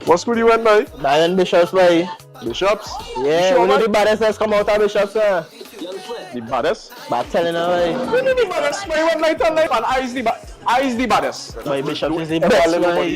what school you went by? Diane Bishops, boy. Bishops? Yeah, sure, we know the baddest that's come out of Bishops, sir. The baddest? But telling her, boy. We know the baddest, boy. One night and life, and I is the baddest. My Bishops is the best, boy.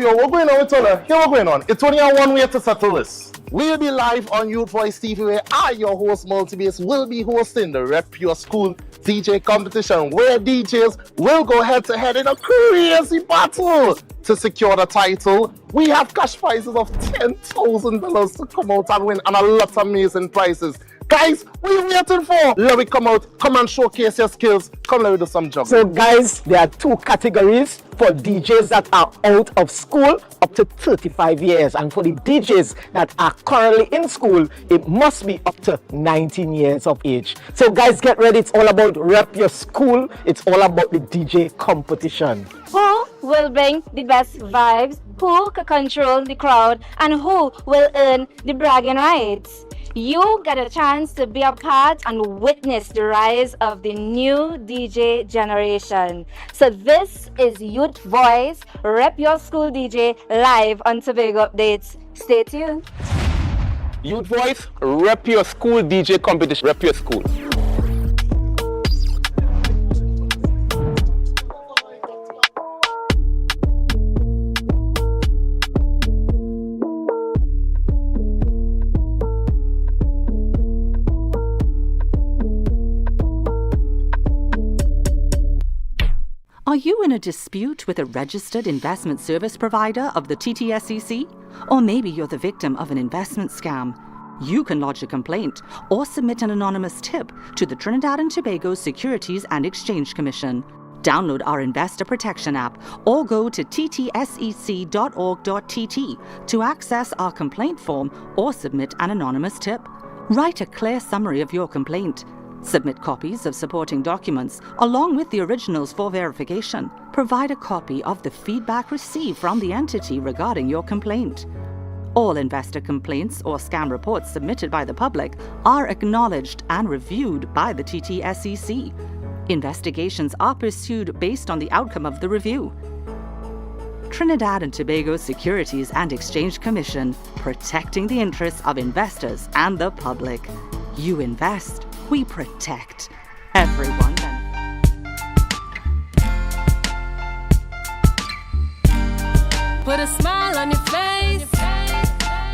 Yo, what's going on with Tola? Here, what's going on? It's only one way to settle this. We'll be live on Youth Voice TV, where I, your host, Multibass, will be hosting the Rep Your School DJ competition, where DJs will go head-to-head in a crazy battle to secure the title. We have cash prizes of $10,000 to come out and win, and a lot of amazing prizes. Guys, what are you waiting for? Let me come out, come and showcase your skills. Come, let me do some jobs. So guys, there are two categories for DJs that are out of school up to 35 years. And for the DJs that are currently in school, it must be up to 19 years of age. So guys, get ready. It's all about Rep Your School. It's all about the DJ competition. Who will bring the best vibes? Who can control the crowd? And who will earn the bragging rights? You get a chance to be a part and witness the rise of the new DJ generation. So this is Youth Voice, Rep Your School DJ, live on Tobago Updates. Stay tuned. Youth Voice, Rep Your School DJ competition. Rep Your School. Are you in a dispute with a registered investment service provider of the TTSEC? Or maybe you're the victim of an investment scam? You can lodge a complaint or submit an anonymous tip to the Trinidad and Tobago Securities and Exchange Commission. Download our Investor Protection app or go to ttsec.org.tt to access our complaint form or submit an anonymous tip. Write a clear summary of your complaint. Submit copies of supporting documents along with the originals for verification. Provide a copy of the feedback received from the entity regarding your complaint. All investor complaints or scam reports submitted by the public are acknowledged and reviewed by the TTSEC. Investigations are pursued based on the outcome of the review. Trinidad and Tobago Securities and Exchange Commission, protecting the interests of investors and the public. You invest, we protect. Everyone Put a smile on your face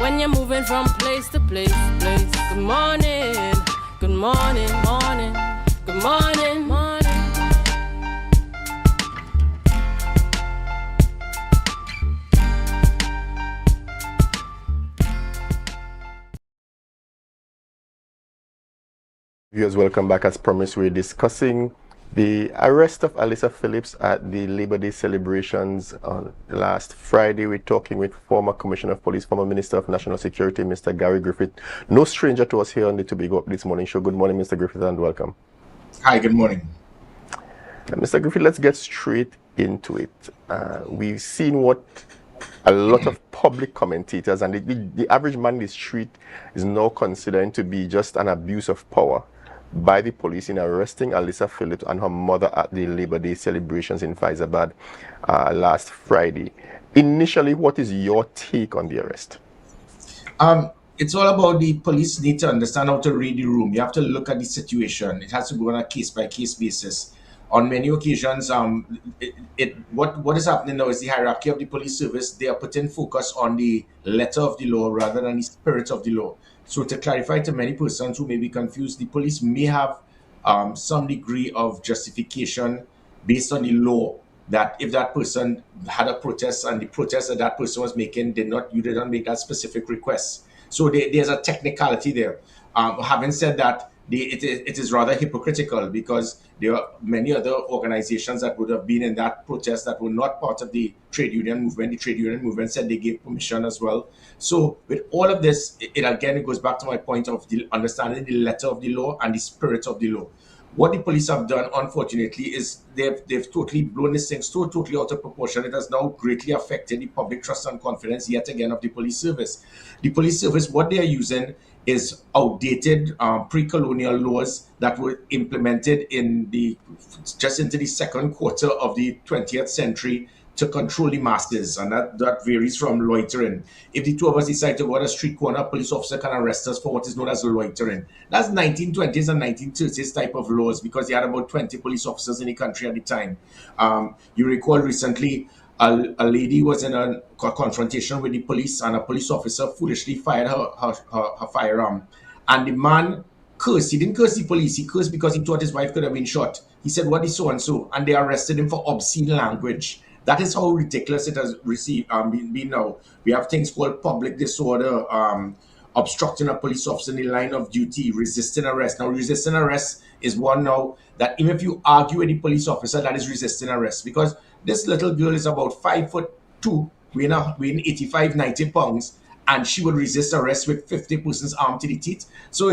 when you're moving from place to place. Good morning, good morning, morning, good morning, morning. Viewers, welcome back. As promised, we're discussing the arrest of Alyssa Phillips at the Labor Day celebrations on last Friday. We're talking with former Commissioner of Police, former Minister of National Security, Mr. Gary Griffith. No stranger to us here on the Tobago Up This Morning Show. Good morning, Mr. Griffith, and welcome. Hi, good morning. Mr. Griffith, let's get straight into it. We've seen what a lot of public commentators and the average man in the street is now considering to be just an abuse of power by the police in arresting Alyssa Phillips and her mother at the Labor Day celebrations in Faizabad last Friday. Initially, what is your take on the arrest? It's all about the police need to understand how to read the room. You have to look at the situation. It has to go on a case-by-case basis. On many occasions, what is happening now is the hierarchy of the police service. They are putting focus on the letter of the law rather than the spirit of the law. So to clarify to many persons who may be confused, the police may have some degree of justification based on the law that if that person had a protest and the protest that that person was making you did not make that specific request. So there's a technicality there. Having said that, it is rather hypocritical because there are many other organizations that would have been in that protest that were not part of the trade union movement. The trade union movement said they gave permission as well. So with all of this, it goes back to my point of understanding the letter of the law and the spirit of the law. What the police have done, unfortunately, is they've totally blown this thing so totally out of proportion. It has now greatly affected the public trust and confidence yet again of the police service. The police service, what they are using is outdated pre-colonial laws that were implemented just into the second quarter of the 20th century to control the masses, and that varies from loitering. If the two of us decide to go on a street corner, a police officer can arrest us for what is known as loitering. That's 1920s and 1930s type of laws because they had about 20 police officers in the country at the time. You recall recently a lady was in a confrontation with the police and a police officer foolishly fired her firearm. And the man cursed. He didn't curse the police. He cursed because he thought his wife could have been shot. He said, "What is so-and-so?" And they arrested him for obscene language. That is how ridiculous it has been now. We have things called public disorder, obstructing a police officer in the line of duty, resisting arrest. Now, resisting arrest is one now that even if you argue with the police officer, that is resisting arrest. Because this little girl is about 5'2", weighing 85, 90 pounds, and she would resist arrest with 50 persons armed to the teeth. So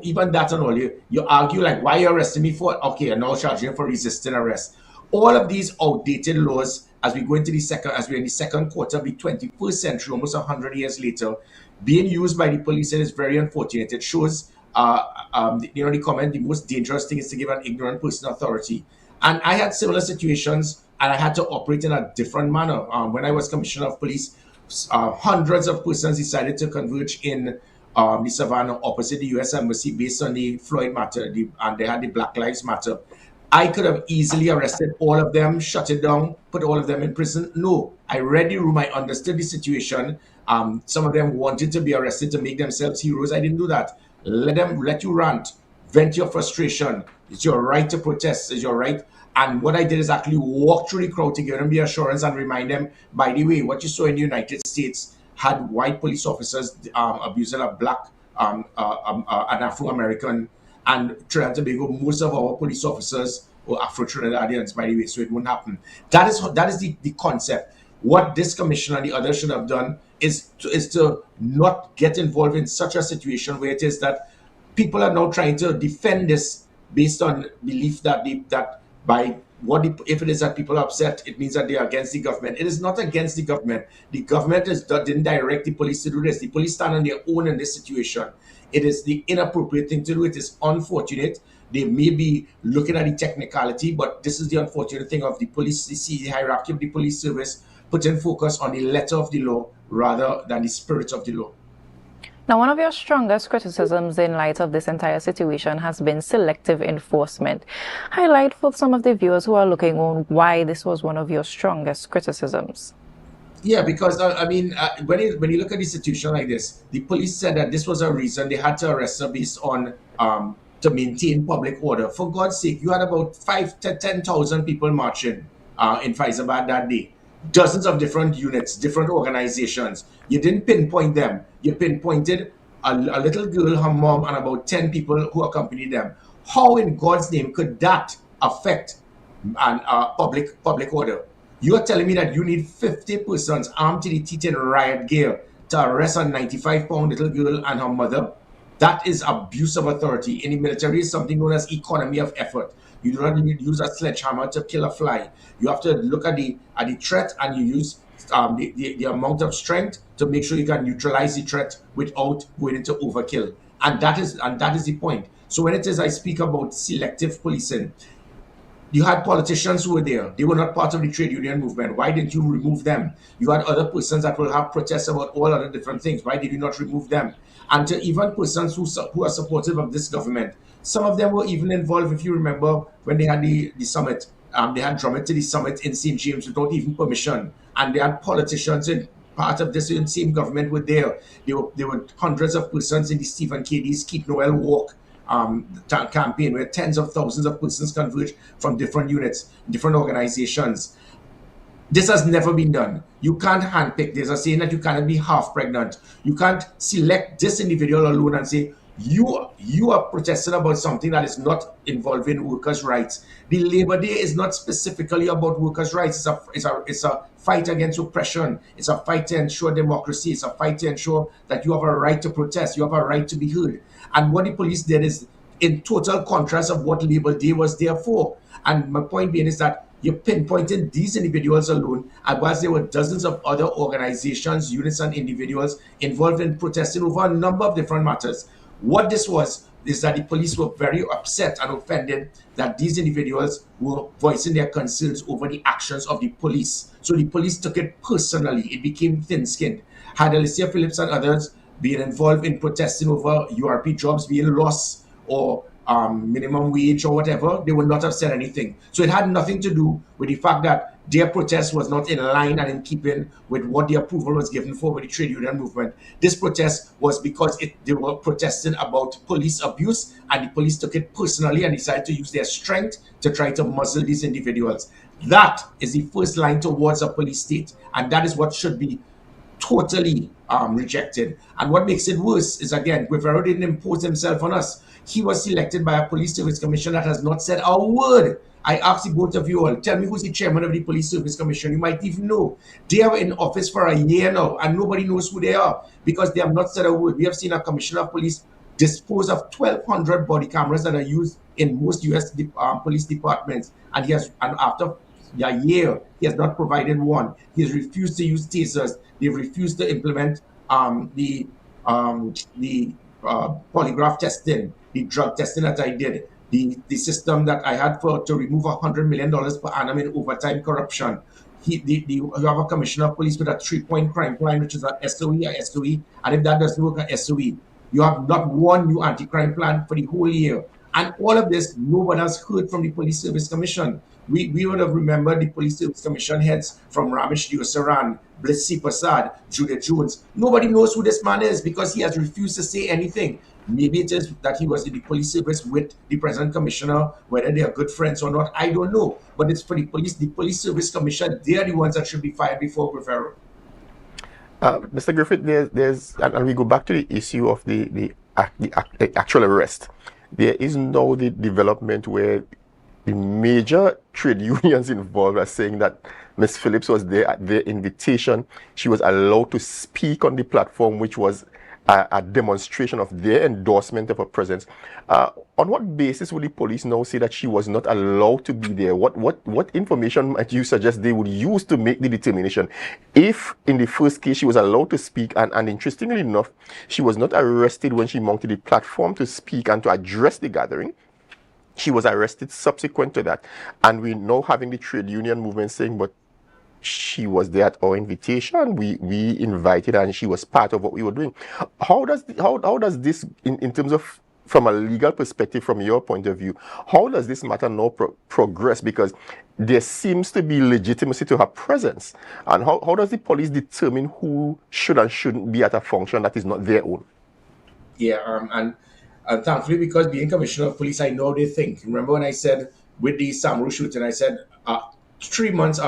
even that and all, you argue like, why are you arresting me for? Okay, and now charging you for resisting arrest. All of these outdated laws, as we go into as we're in the second quarter of the 21st century, almost 100 years later, being used by the police, and it's very unfortunate. It shows, the comment, the most dangerous thing is to give an ignorant person authority. And I had similar situations, and I had to operate in a different manner. When I was Commissioner of Police, hundreds of persons decided to converge in the Savannah opposite the U.S. Embassy based on the Floyd matter, and they had the Black Lives Matter. I could have easily arrested all of them, shut it down, put all of them in prison. No, I read the room, I understood the situation. Some of them wanted to be arrested to make themselves heroes. I didn't do that. Let you rant, vent your frustration. It's your right to protest, it's your right. And what I did is actually walk through the crowd to give them the assurance and remind them, by the way, what you saw in the United States had white police officers abusing a black, an Afro-American. And Trinidad and Tobago, most of our police officers were Afro-Trinidadians, by the way, so it won't happen. That is the concept. What this commissioner and the others should have done is to not get involved in such a situation where it is that people are now trying to defend this based on belief that if it is that people are upset, it means that they are against the government. It is not against the government. The government didn't direct the police to do this. The police stand on their own in this situation. It is the inappropriate thing to do. It is unfortunate. They may be looking at the technicality, but this is the unfortunate thing of the police, the hierarchy of the police service, putting focus on the letter of the law rather than the spirit of the law. Now, one of your strongest criticisms in light of this entire situation has been selective enforcement. Highlight for some of the viewers who are looking on why this was one of your strongest criticisms. Yeah, because when you look at the situation like this, the police said that this was a reason they had to arrest her based on to maintain public order. For God's sake, you had about 5,000 to 10,000 people marching in Faizabad that day. Dozens of different units, different organizations. You didn't pinpoint them. You pinpointed a little girl, her mom, and about 10 people who accompanied them. How in God's name could that affect public order? You're telling me that you need 50 persons armed to the teeth in riot gear to arrest a 95-pound little girl and her mother? That is abuse of authority. In the military, is something known as economy of effort. You do not need to use a sledgehammer to kill a fly. You have to look at the threat, and you use the amount of strength to make sure you can neutralize the threat without going into overkill. And that is the point. So when it is I speak about selective policing, you had politicians who were there. They were not part of the trade union movement. Why didn't you remove them? You had other persons that will have protests about all other different things. Why did you not remove them? And to even persons who are supportive of this government, some of them were even involved, if you remember, when they had the summit. They had Drummond to the summit in St. James without even permission. And they had politicians in part of this same government were there. There were hundreds of persons in the Stephen K.D.'s Keep Noel Walk campaign, where tens of thousands of persons converged from different units, different organizations. This has never been done. You can't handpick. There's a saying that you cannot be half pregnant. You can't select this individual alone and say, you are protesting about something that is not involving workers' rights. The Labor Day is not specifically about workers' rights. It's a fight against oppression. It's a fight to ensure democracy. It's a fight to ensure that you have a right to protest. You have a right to be heard. And what the police did is in total contrast of what Labor Day was there for. And my point being is that you're pinpointing these individuals alone, and whilst there were dozens of other organizations, units, and individuals involved in protesting over a number of different matters. What this was is that the police were very upset and offended that these individuals were voicing their concerns over the actions of the police. So the police took it personally. It became thin-skinned. Had Alicia Phillips and others been involved in protesting over URP jobs being lost or minimum wage or whatever, they would not have said anything. So it had nothing to do with the fact that their protest was not in line and in keeping with what the approval was given for by the trade union movement. This protest was because they were protesting about police abuse, and the police took it personally and decided to use their strength to try to muzzle these individuals. That is the first line towards a police state, and that is what should be totally rejected. And what makes it worse is, again, Guevara didn't impose himself on us. He was selected by a police service commission that has not said a word. I ask the both of you all, tell me who's the chairman of the police service commission. You might even know. They are in office for a year now, and nobody knows who they are because they have not said a word. We have seen a commissioner of police dispose of 1,200 body cameras that are used in most U.S. police departments, and after a year, he has not provided one. He has refused to use tasers. They've refused to implement the polygraph testing, the drug testing that I did, the system that I had to remove $100 million per annum in overtime corruption. You have a commissioner of police with a 3-point crime plan, which is a SOE, and if that doesn't work, an SOE. You have not one new anti-crime plan for the whole year. And all of this, no one has heard from the Police Service Commission. We would have remembered the Police Service Commission heads from Ramesh Diosaran, Blissy Prasad, Judith Jones. Nobody knows who this man is because he has refused to say anything. Maybe it is that he was in the police service with the present commissioner, whether they are good friends or not, I don't know. But it's for the Police Service Commission, they are the ones that should be fired before Guevara. Mr. Griffith, there's and we go back to the issue of the actual arrest. There is now the development where the major trade unions involved are saying that Ms. Phillips was there at their invitation. She was allowed to speak on the platform, which was a demonstration of their endorsement of her presence. On what basis would the police now say that she was not allowed to be there? What information might you suggest they would use to make the determination? If in the first case she was allowed to speak, and interestingly enough, she was not arrested when she mounted the platform to speak and to address the gathering. She was arrested subsequent to that, and we're now having the trade union movement saying, but she was there at our invitation. We invited her and she was part of what we were doing. How does this in terms of, from a legal perspective, from your point of view, how does this matter now progress? Because there seems to be legitimacy to her presence. And how does the police determine who should and shouldn't be at a function that is not their own? Yeah, and thankfully, because being commissioner of police, I know how they think. Remember when I said with the Samaru shooting, I said 3 months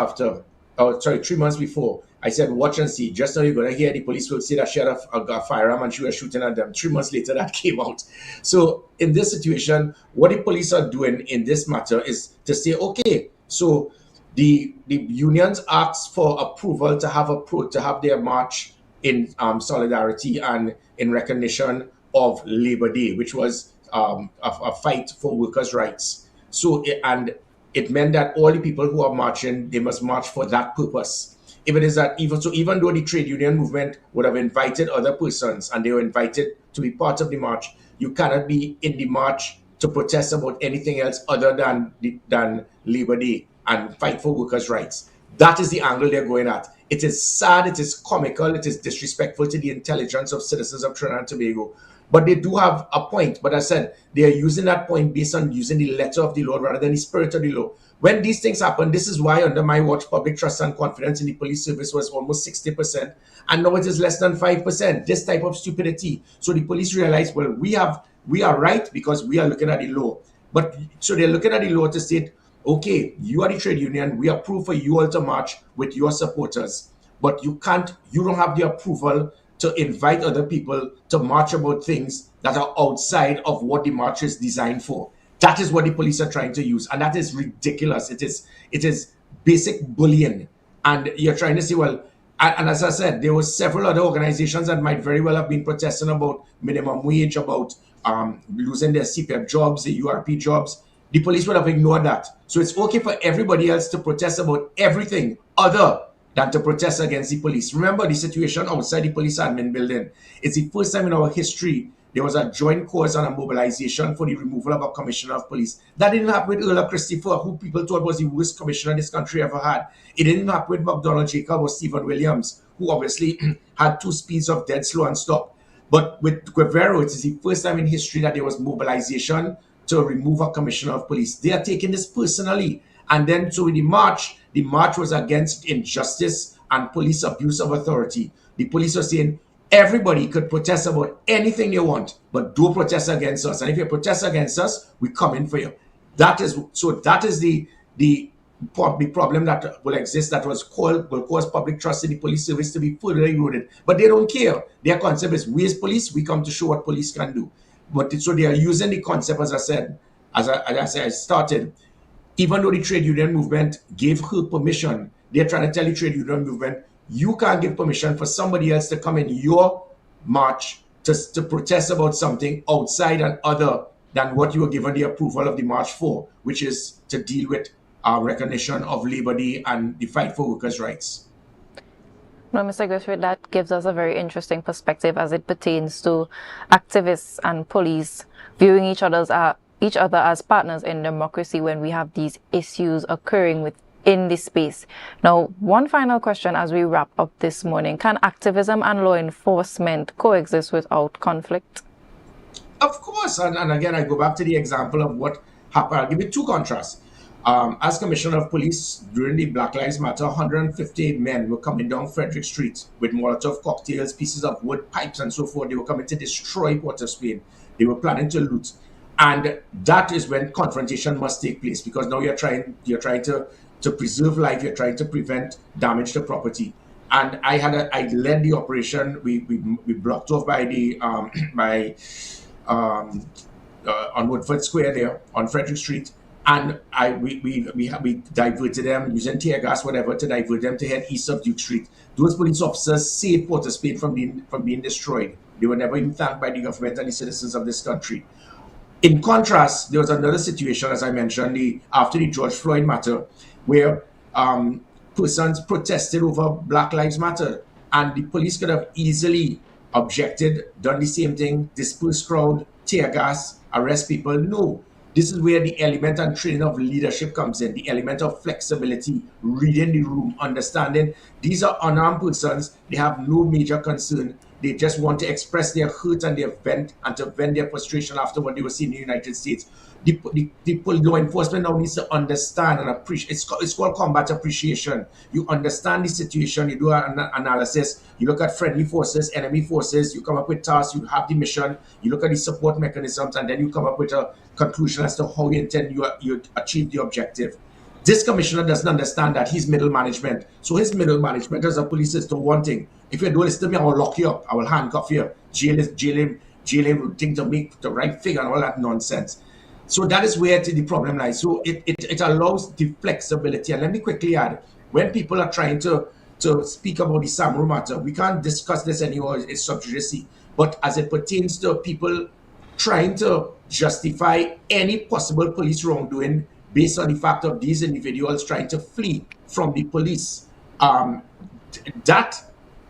before, I said, watch and see. Just now you're going to hear the police will say that she had a firearm and she was shooting at them. 3 months later, that came out. So in this situation, what the police are doing in this matter is to say, okay, so the unions asked for approval to have their march in solidarity and in recognition of Labor Day, which was a fight for workers' rights. So, and it meant that all the people who are marching, they must march for that purpose. If it is that, even though the trade union movement would have invited other persons and they were invited to be part of the march, you cannot be in the march to protest about anything else other than Labor Day and fight for workers' rights. That is the angle they're going at. It is sad, it is comical, it is disrespectful to the intelligence of citizens of Trinidad and Tobago. But they do have a point. But I said they are using that point based on using the letter of the law rather than the spirit of the law. When these things happen, this is why under my watch, public trust and confidence in the police service was almost 60%. And now it is less than 5%. This type of stupidity. So the police realize, well, we are right because we are looking at the law. But so they're looking at the law to state, okay, you are the trade union. We approve for you all to march with your supporters. But you don't have the approval to invite other people to march about things that are outside of what the march is designed for. That is what the police are trying to use. And that is ridiculous. It is basic bullying. And you're trying to say, well, and as I said, there were several other organizations that might very well have been protesting about minimum wage, about losing their CPF jobs, the URP jobs. The police would have ignored that. So it's okay for everybody else to protest about everything other than to protest against the police. Remember the situation outside the police admin building. It's the first time in our history there was a joint cause and a mobilization for the removal of a commissioner of police. That didn't happen with Earl Christopher, who people thought was the worst commissioner this country ever had. It didn't happen with McDonald Jacob or Stephen Williams, who obviously had 2 speeds of dead, slow, and stop. But with Guevara, it is the first time in history that there was mobilization to remove a commissioner of police. They are taking this personally. And then so in the march was against injustice and police abuse of authority. The police are saying everybody could protest about anything they want, but don't protest against us. And if you protest against us, we come in for you. That is the problem that will exist, that will cause public trust in the police service to be further eroded. But they don't care. Their concept is, we as police, we come to show what police can do. But so they are using the concept, as I said, as I started. Even though the trade union movement gave her permission, they're trying to tell the trade union movement, you can't give permission for somebody else to come in your march to protest about something outside and other than what you were given the approval of the march for, which is to deal with recognition of Labor Day and the fight for workers' rights. No, Mr. Griffith, that gives us a very interesting perspective as it pertains to activists and police viewing each other as partners in democracy when we have these issues occurring within this space. Now, one final question as we wrap up this morning. Can activism and law enforcement coexist without conflict? Of course. And again, I go back to the example of what happened. I'll give you 2 contrasts. As Commissioner of Police, during the Black Lives Matter, 158 men were coming down Frederick Street with Molotov cocktails, pieces of wood, pipes, and so forth. They were coming to destroy Port of Spain. They were planning to loot. And that is when confrontation must take place, because now you're trying to preserve life, you're trying to prevent damage to property. And I led the operation. We blocked off by the on Woodford Square there on Frederick Street. And we diverted them using tear gas, whatever, to divert them to head east of Duke Street. Those police officers saved Port of Spain from being destroyed. They were never even thanked by the government and the citizens of this country. In contrast, there was another situation, as I mentioned, after the George Floyd matter, where persons protested over Black Lives Matter, and the police could have easily objected, done the same thing, disperse crowd, tear gas, arrest people. No. This is where the element and training of leadership comes in, the element of flexibility, reading the room, understanding these are unarmed persons, they have no major concern. They just want to express their hurt and their vent and to vent their frustration after what they were seeing in the United States. The law enforcement now needs to understand and appreciate. It's called combat appreciation. You understand the situation, you do an analysis, you look at friendly forces, enemy forces, you come up with tasks, you have the mission, you look at the support mechanisms, and then you come up with a conclusion as to how you intend you achieve the objective. This commissioner doesn't understand that he's middle management. So his middle management as a police is to one thing. If you don't listen to me, I will lock you up. I will handcuff you, jail him, think to make the right thing and all that nonsense. So that is where the problem lies. So it allows the flexibility. And let me quickly add, when people are trying to speak about the SAMRO matter, we can't discuss this anymore, it's sub judice. But as it pertains to people trying to justify any possible police wrongdoing based on the fact of these individuals trying to flee from the police, that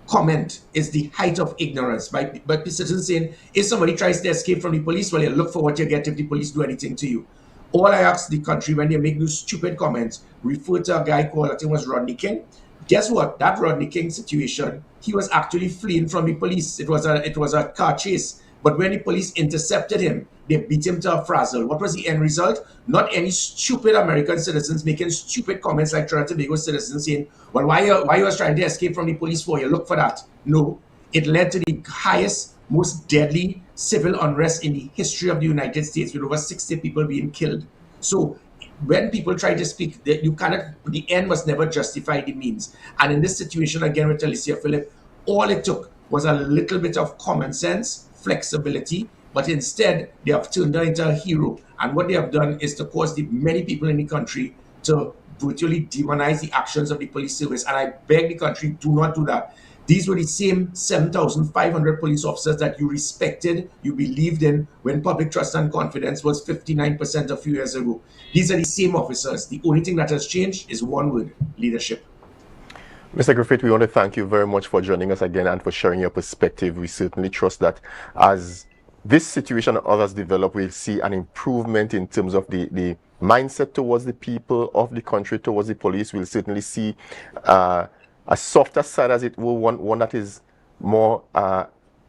comment is the height of ignorance by citizens saying, if somebody tries to escape from the police, well, you look for what you get if the police do anything to you. All I ask the country when they make those stupid comments, refer to a guy called, I think it was Rodney King. Guess what? That Rodney King situation, he was actually fleeing from the police. It was a car chase. But when the police intercepted him, they beat him to a frazzle. What was the end result? Not any stupid American citizens making stupid comments like Trinidad and Tobago citizens saying, well, why you was trying to escape from the police for? You look for that. No, it led to the highest, most deadly civil unrest in the history of the United States, with over 60 people being killed. So when people try to speak, you cannot, the end must never justify the means. And in this situation, again, with Alicia Phillip, all it took was a little bit of common sense, flexibility, but instead they have turned her into a hero. And what they have done is to cause the many people in the country to virtually demonize the actions of the police service. And I beg the country, do not do that. These were the same 7,500 police officers that you respected, you believed in when public trust and confidence was 59% a few years ago. These are the same officers. The only thing that has changed is one word: leadership. Mr. Griffith, we want to thank you very much for joining us again and for sharing your perspective. We certainly trust that as this situation and others develop, we'll see an improvement in terms of the mindset towards the people of the country, towards the police. We'll certainly see a softer side, as it will, one that is more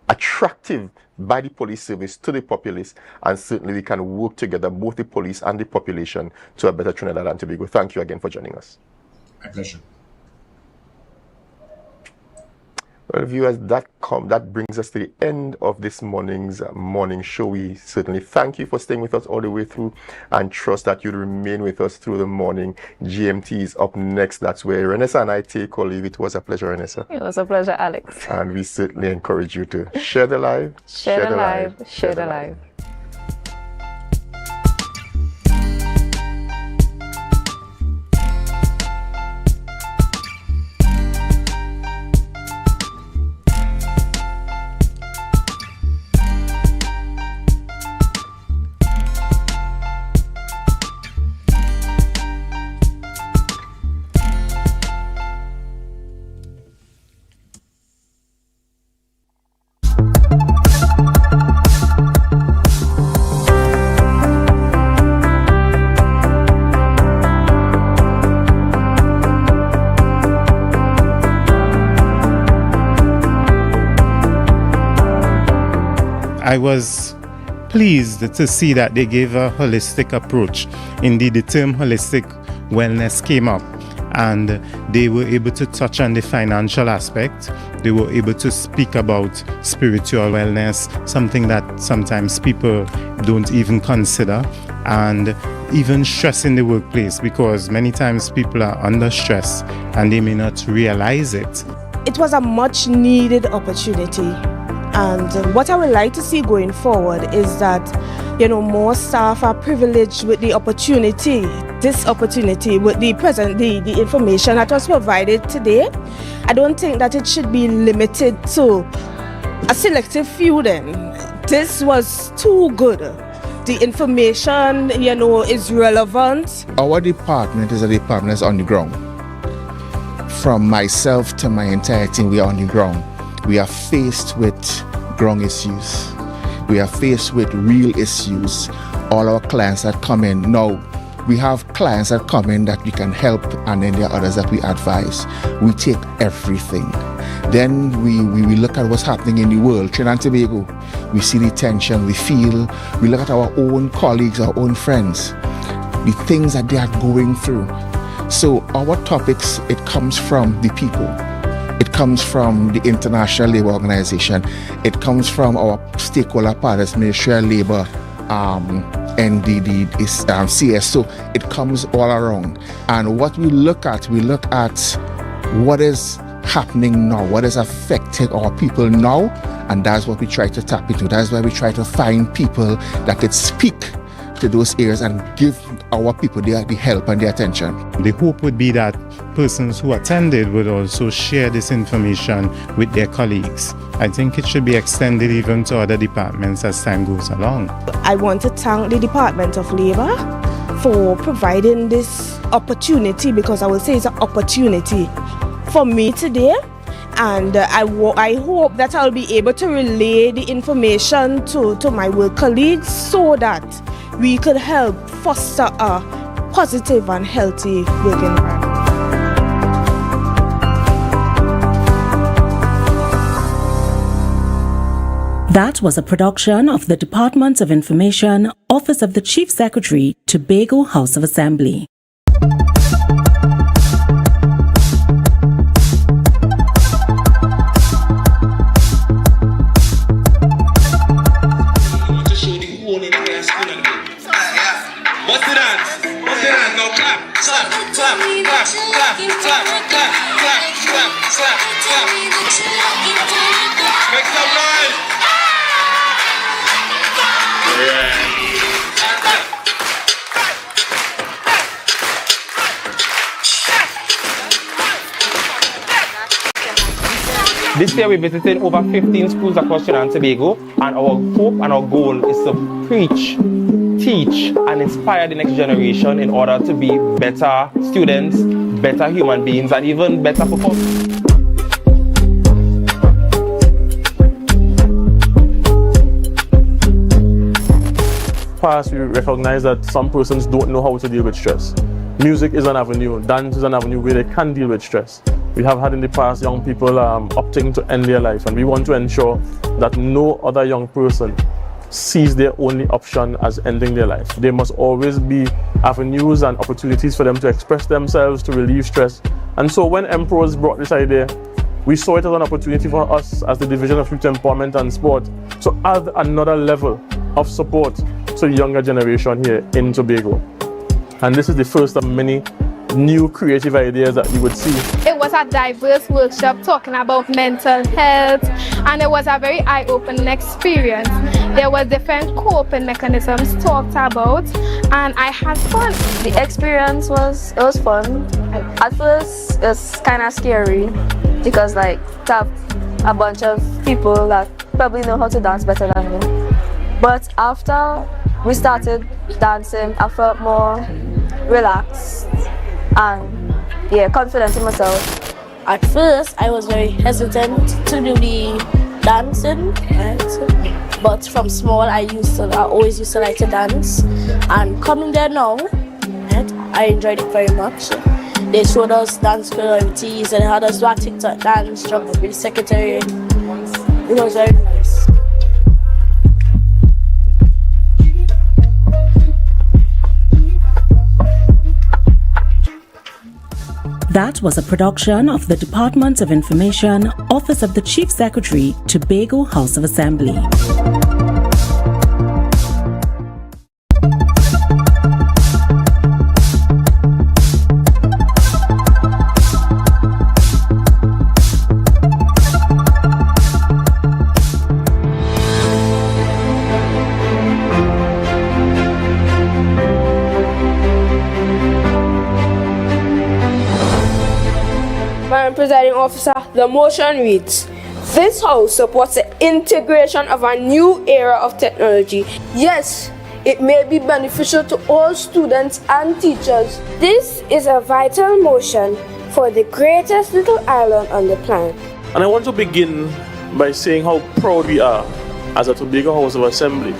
attractive by the police service to the populace, and certainly we can work together, both the police and the population, to a better Trinidad and Tobago. Thank you again for joining us. My pleasure. Well, viewers, that brings us to the end of this morning's morning show. We certainly thank you for staying with us all the way through and trust that you'll remain with us through the morning. GMT is up next. That's where Renessa and I take or leave. It was a pleasure, Renessa. It was a pleasure, Alex. And we certainly encourage you to share the live, share the live, share the live. I was pleased to see that they gave a holistic approach. Indeed, the term holistic wellness came up, and they were able to touch on the financial aspect. They were able to speak about spiritual wellness, something that sometimes people don't even consider, and even stress in the workplace, because many times people are under stress and they may not realize it. It was a much needed opportunity And what I would like to see going forward is that, more staff are privileged with the opportunity, this opportunity, with the information that was provided today. I don't think that it should be limited to a selective few then. This was too good. The information, is relevant. Our department is a department that's on the ground. From myself to my entire team, we are on the ground. We are faced with ground issues. We are faced with real issues. All our clients that come in. Now, we have clients that come in that we can help, and then there are others that we advise. We take everything. Then we look at what's happening in the world. Trinidad and Tobago, we see the tension, we look at our own colleagues, our own friends, the things that they are going through. So our topics, it comes from the people. It comes from the International Labour Organization. It comes from our stakeholder partners, Ministry of Labour, NDD, CSO. It comes all around. And what we look at what is happening now, what is affecting our people now, and that's what we try to tap into. That's why we try to find people that could speak to those areas and give our people the help and the attention. The hope would be that persons who attended would also share this information with their colleagues. I think it should be extended even to other departments as time goes along. I want to thank the Department of Labour for providing this opportunity, because I will say it's an opportunity for me today, and I hope that I'll be able to relay the information to my work colleagues so that we could help foster a positive and healthy work environment. That was a production of the Department of Information, Office of the Chief Secretary, Tobago House of Assembly. This year we visited over 15 schools across Trinidad and Tobago, and our hope and our goal is to preach, teach and inspire the next generation in order to be better students, better human beings and even better performers. Past, we recognize that some persons don't know how to deal with stress. Music is an avenue, dance is an avenue where they can deal with stress. We have had in the past young people opting to end their life, and we want to ensure that no other young person sees their only option as ending their life. There must always be avenues and opportunities for them to express themselves, to relieve stress. And so when Emperors brought this idea, we saw it as an opportunity for us as the Division of Youth Empowerment and Sport to add another level of support to the younger generation here in Tobago. And this is the first of many new creative ideas that you would see. It was a diverse workshop talking about mental health, and it was a very eye-opening experience. There were different coping mechanisms talked about, and I had fun. The experience was fun. At first it's kind of scary because to have a bunch of people that probably know how to dance better than me. But after we started dancing, I felt more relaxed and confident in myself. At first I was very hesitant to do the dancing, right? But from small I always used to like to dance, and coming there now, right, I enjoyed it very much. They showed us dance choreographies and had us do a TikTok dance, jump up with the secretary. It was very nice. That was a production of the Department of Information, Office of the Chief Secretary, Tobago House of Assembly. Presiding Officer, the motion reads, this House supports the integration of a new era of technology. Yes, it may be beneficial to all students and teachers. This is a vital motion for the greatest little island on the planet. And I want to begin by saying how proud we are as a Tobago House of Assembly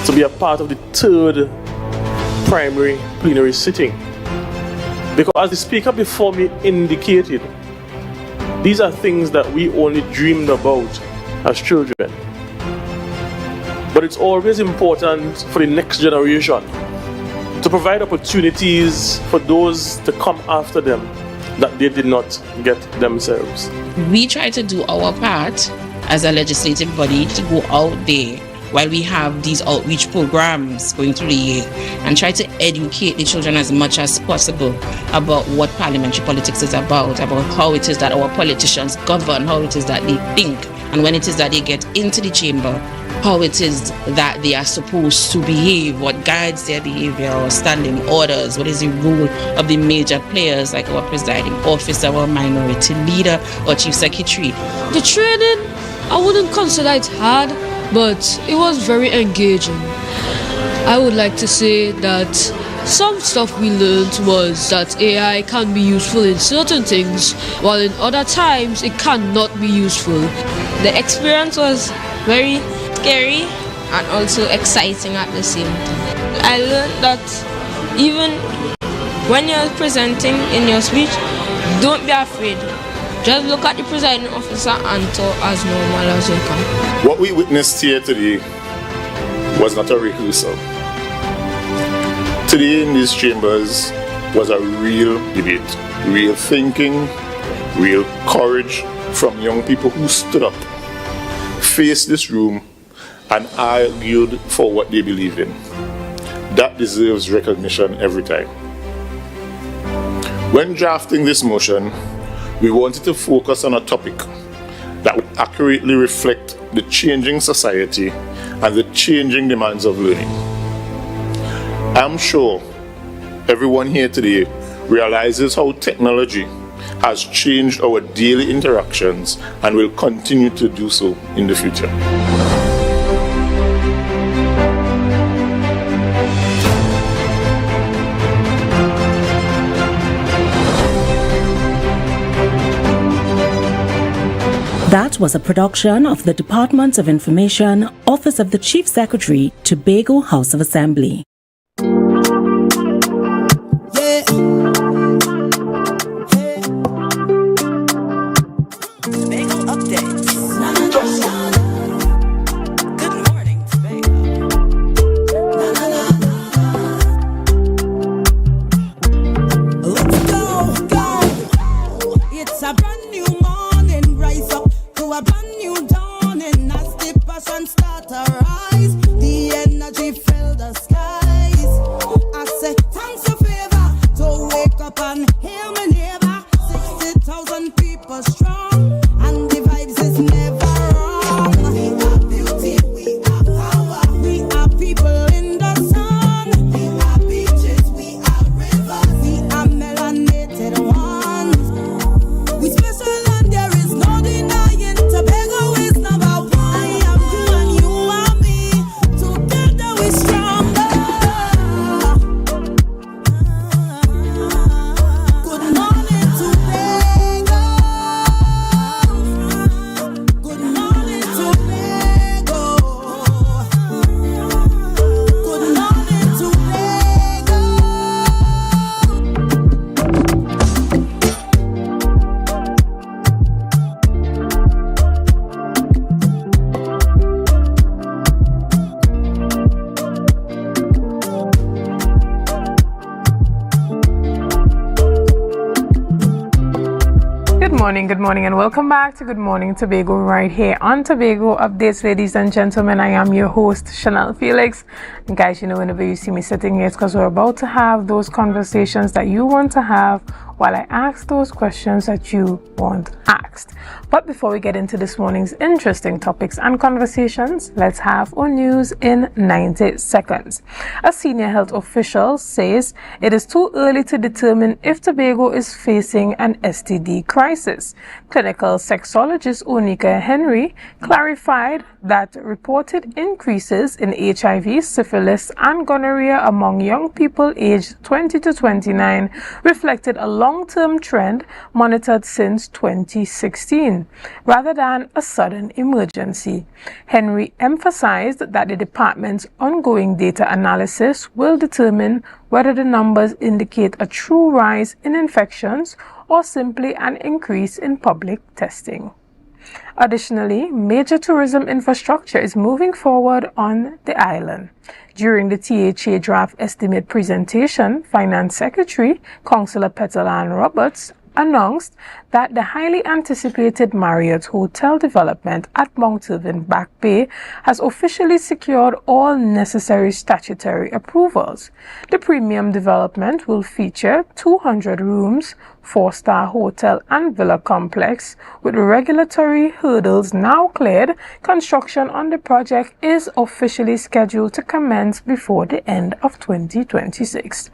to be a part of the third primary plenary sitting. Because as the speaker before me indicated, these are things that we only dreamed about as children. But it's always important for the next generation to provide opportunities for those to come after them that they did not get themselves. We try to do our part as a legislative body to go out there while we have these outreach programs going through the year and try to educate the children as much as possible about what parliamentary politics is about how it is that our politicians govern, how it is that they think, and when it is that they get into the chamber, how it is that they are supposed to behave, what guides their behavior, our standing orders, what is the role of the major players like our presiding officer, our minority leader, or chief secretary. The training, I wouldn't consider it hard, but it was very engaging. I would like to say that some stuff we learned was that AI can be useful in certain things, while in other times it cannot be useful. The experience was very scary and also exciting at the same time. I learned that even when you're presenting in your speech, don't be afraid. Just look at the presiding officer and talk as normal as you can. What we witnessed here today was not a rehearsal. Today in these chambers was a real debate, real thinking, real courage from young people who stood up, faced this room, and argued for what they believe in. That deserves recognition every time. When drafting this motion, we wanted to focus on a topic that would accurately reflect the changing society and the changing demands of learning. I'm sure everyone here today realizes how technology has changed our daily interactions and will continue to do so in the future. That was a production of the Department of Information, Office of the Chief Secretary, Tobago House of Assembly. Good morning, and welcome back to Good Morning Tobago right here on Tobago Updates, ladies and gentlemen. I am your host, Chanel Felix. And guys, you know, whenever you see me sitting here, it's because we're about to have those conversations that you want to have while I ask those questions that you want asked. But before we get into this morning's interesting topics and conversations, let's have our news in 90 seconds. A senior health official says it is too early to determine if Tobago is facing an STD crisis. Clinical sexologist Onika Henry clarified that reported increases in HIV, syphilis, and gonorrhea among young people aged 20 to 29 reflected a long-term trend monitored since 2016, rather than a sudden emergency. Henry emphasized that the department's ongoing data analysis will determine whether the numbers indicate a true rise in infections or simply an increase in public testing. Additionally, major tourism infrastructure is moving forward on the island. During the THA draft estimate presentation, Finance Secretary Councillor Petal Roberts announced that the highly anticipated Marriott Hotel development at Mount Irving Back Bay has officially secured all necessary statutory approvals. The premium development will feature 200 rooms, 4-star hotel and villa complex. With regulatory hurdles now cleared, construction on the project is officially scheduled to commence before the end of 2026.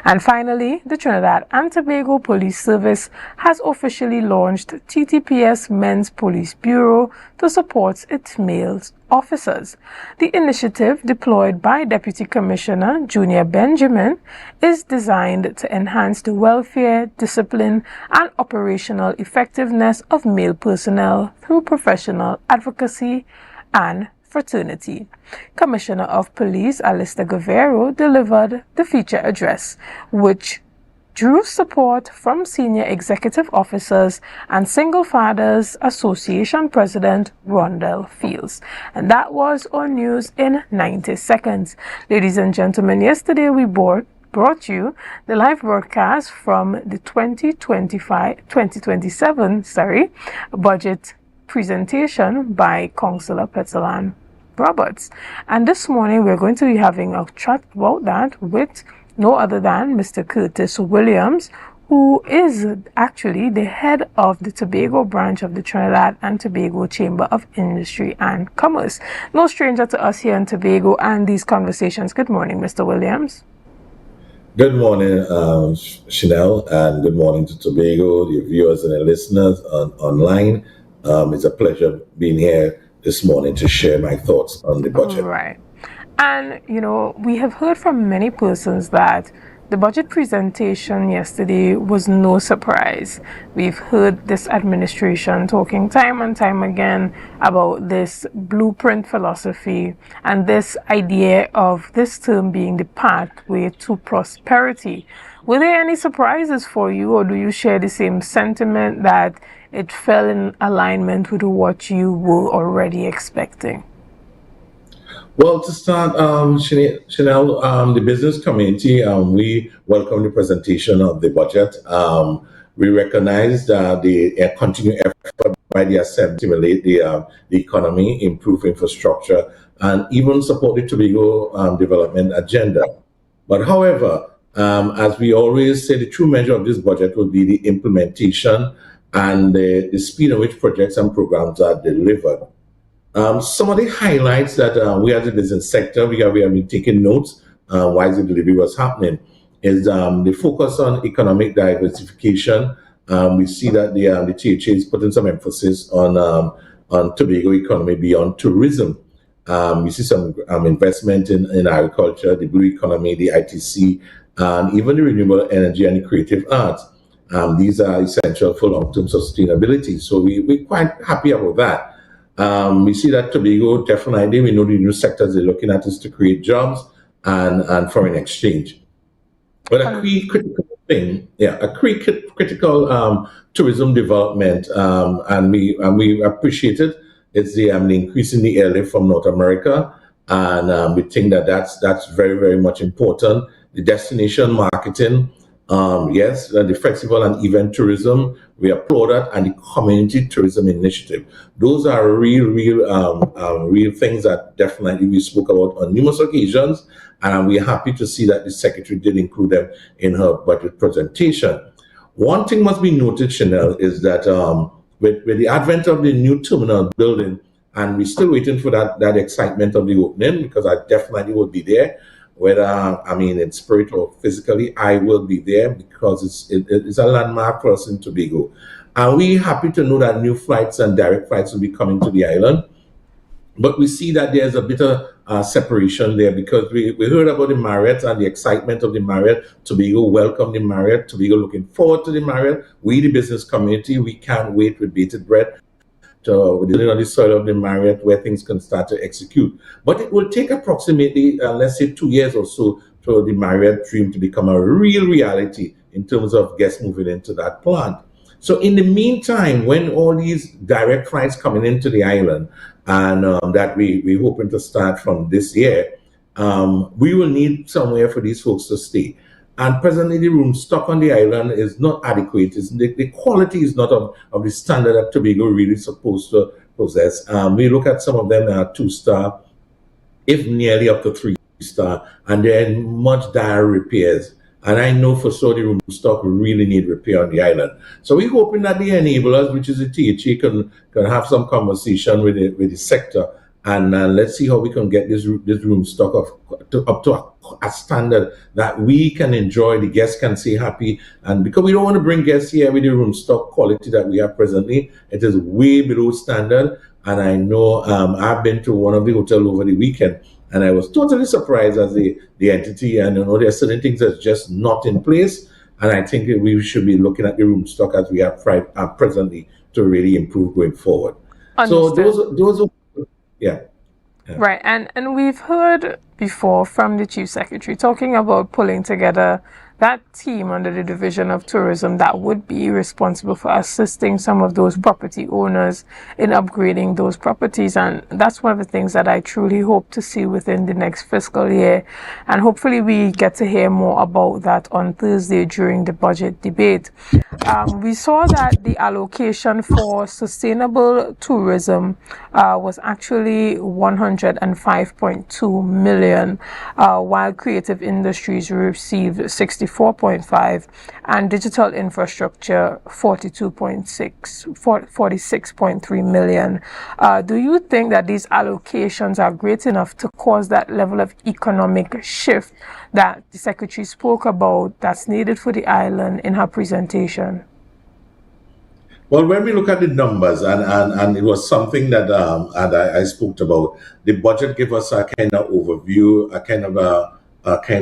And finally, the Trinidad and Tobago Police Service has officially launched TTPS Men's Police Bureau to support its male officers. The initiative, deployed by Deputy Commissioner Junior Benjamin, is designed to enhance the welfare, discipline, and operational effectiveness of male personnel through professional advocacy and fraternity. Commissioner of Police Alistair Guerrero delivered the feature address, which drew support from senior executive officers and Single Fathers Association President Rondell Fields. And that was our news in 90 seconds. Ladies and gentlemen, yesterday we brought you the live broadcast from the 2027 budget presentation by Councillor Petal Roberts. And this morning we're going to be having a chat about that with no other than Mr. Curtis Williams, who is actually the head of the Tobago branch of the Trinidad and Tobago Chamber of Industry and Commerce. No stranger to us here in Tobago and these conversations. Good morning, Mr. Williams. Good morning, Chanel, and good morning to Tobago, the viewers and the listeners online. It's a pleasure being here this morning to share my thoughts on the budget. Right. And, we have heard from many persons that the budget presentation yesterday was no surprise. We've heard this administration talking time and time again about this blueprint philosophy and this idea of this term being the pathway to prosperity. Were there any surprises for you, or do you share the same sentiment that it fell in alignment with what you were already expecting? Well, to start, Chanel, the business community, we welcome the presentation of the budget. We recognize the continued effort by the Assembly to stimulate the economy, improve infrastructure, and even support the Tobago development agenda. But however, as we always say, the true measure of this budget will be the implementation and the speed at which projects and programs are delivered. Some of the highlights that we as a business sector, we have been taking notes while the delivery was happening, is the focus on economic diversification. We see that the THA is putting some emphasis on Tobago economy beyond tourism. We see some investment in agriculture, the blue economy, the ITC, and even the renewable energy and the creative arts. These are essential for long-term sustainability. So we're quite happy about that. We see that Tobago, definitely, we know the new sectors they're looking at is to create jobs and foreign exchange. But a key critical thing, critical tourism development, and we appreciate it, is the increase in the airlift from North America, and we think that's very, very much important. The destination marketing, yes, the festival and event tourism, we applaud that, and the community tourism initiative. Those are real things that definitely we spoke about on numerous occasions, and we're happy to see that the secretary did include them in her budget presentation. One thing must be noted, Chanel, is that with the advent of the new terminal building, and we're still waiting for that excitement of the opening, because I definitely will be there, whether in spirit or physically, I will be there, because it's a landmark for us in Tobago. And we're happy to know that new flights and direct flights will be coming to the island. But we see that there's a bit of separation there, because we heard about the Marriott and the excitement of the Marriott. Tobago welcome the Marriott. Tobago looking forward to the Marriott. We, the business community, we can't wait with bated breath to the on the soil of the Marriott, where things can start to execute. But it will take approximately, let's say, 2 years or so for the Marriott dream to become a real reality in terms of guests moving into that plant. So in the meantime, when all these direct flights coming into the island, and that we're hoping to start from this year, we will need somewhere for these folks to stay. And presently, the room stock on the island is not adequate. The quality is not of the standard that Tobago really supposed to possess. We look at some of them are 2-star, if nearly up to 3-star, and they're in much dire repairs. And I know for sure the room stock really need repair on the island. So we're hoping that the enablers, which is the THA, can have some conversation with the sector, and let's see how we can get this room stock up to a standard that we can enjoy, the guests can stay happy. And because we don't want to bring guests here with the room stock quality that we have presently, it is way below standard. And I know I've been to one of the hotels over the weekend, and I was totally surprised as the entity, and there are certain things that's just not in place. And I think that we should be looking at the room stock as we have presently to really improve going forward. Understood. So those are, yeah. Right, and we've heard before from the Chief Secretary talking about pulling together that team under the Division of Tourism that would be responsible for assisting some of those property owners in upgrading those properties. And that's one of the things that I truly hope to see within the next fiscal year. And hopefully we get to hear more about that on Thursday during the budget debate. We saw that the allocation for sustainable tourism was actually 105.2 million, while creative industries received 64.5 and digital infrastructure 46.3 million. Do you think that these allocations are great enough to cause that level of economic shift that the Secretary spoke about that's needed for the island in her presentation? Well, when we look at the numbers, and it was something that I spoke about, the budget gave us a kind of overview, a kind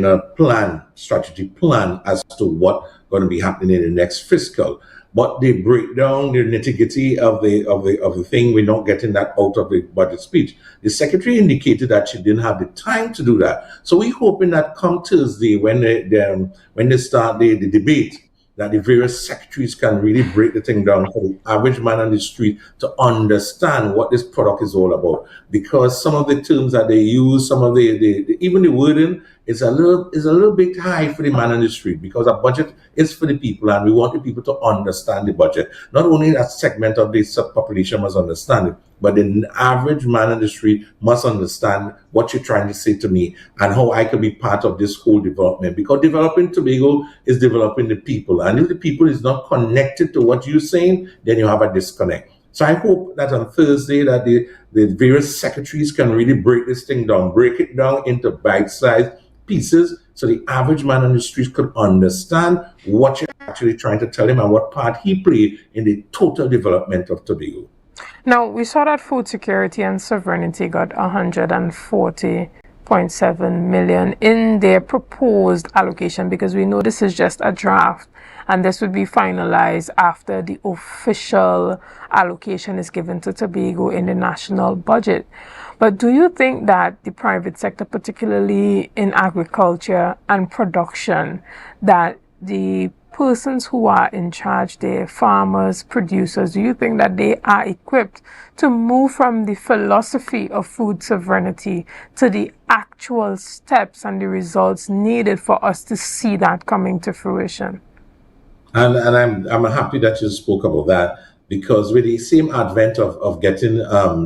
of plan, strategy plan as to what's going to be happening in the next fiscal. But the breakdown, the nitty-gritty of the thing, we're not getting that out of the budget speech. The Secretary indicated that she didn't have the time to do that. So we're hoping that come Thursday, when they start the debate, that the various secretaries can really break the thing down for the average man on the street to understand what this product is all about. Because some of the terms that they use, some of the even the wording is a little bit high for the man on the street, because our budget is for the people, and we want the people to understand the budget. Not only that segment of the subpopulation must understand it, but the average man on the street must understand what you're trying to say to me and how I can be part of this whole development. Because developing Tobago is developing the people. And if the people is not connected to what you're saying, then you have a disconnect. So I hope that on Thursday that the various secretaries can really break this thing down, break it down into bite-sized pieces, so the average man on the street could understand what you're actually trying to tell him and what part he played in the total development of Tobago. Now, we saw that food security and sovereignty got 140.7 million in their proposed allocation, because we know this is just a draft and this would be finalized after the official allocation is given to Tobago in the national budget. But do you think that the private sector, particularly in agriculture and production, that the persons who are in charge there, farmers, producers, do you think that they are equipped to move from the philosophy of food sovereignty to the actual steps and the results needed for us to see that coming to fruition? And I'm happy that you spoke about that. because with the same advent of getting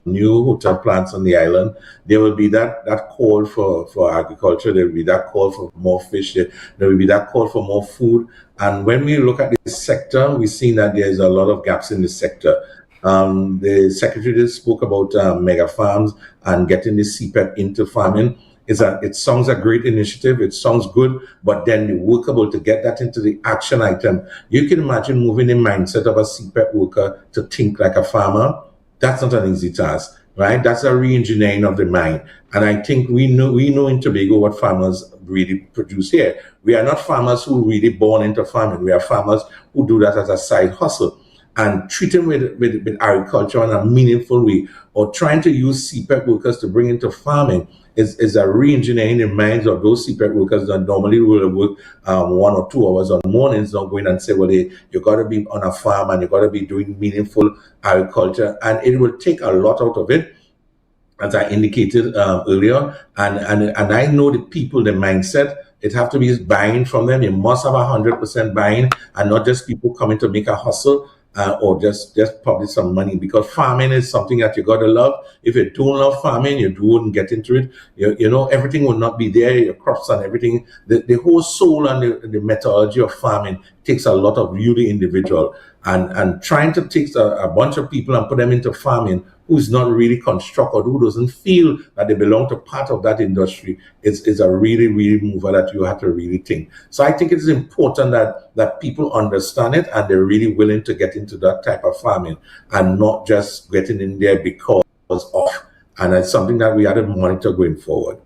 new hotel plants on the island, there will be that call for agriculture, there will be that call for more fish, there will be that call for more food. And when we look at this sector, we've seen that there's a lot of gaps in this sector. The secretary just spoke about mega farms and getting the CPEP into farming. It sounds a great initiative. It sounds good, but then the workable to get that into the action item. You can imagine moving the mindset of a CPEP worker to think like a farmer. That's not an easy task, right? That's a re-engineering of the mind. And I think we know in Tobago what farmers really produce here. We are not farmers who are really born into farming. We are farmers who do that as a side hustle. And treating with agriculture in a meaningful way, or trying to use CPEP workers to bring into farming is a re-engineering the minds of those CPEP workers that normally will work 1 or 2 hours on mornings, not going and say, well, you got to be on a farm and you got to be doing meaningful agriculture. And it will take a lot out of it, as I indicated earlier. And I know the people, the mindset, it have to be buying from them. You must have 100% buying, and not just people coming to make a hustle. Or just probably some money, because farming is something that you got to love. If you don't love farming, you wouldn't get into it. You know, everything will not be there, your crops and everything. The whole soul and the methodology of farming takes a lot of you, the individual. And trying to take a bunch of people and put them into farming who's not really constructed, who doesn't feel that they belong to part of that industry, is a really, really mover that you have to really think. So I think it's important that people understand it and they're really willing to get into that type of farming and not just getting in there because of. And it's something that we have to monitor going forward.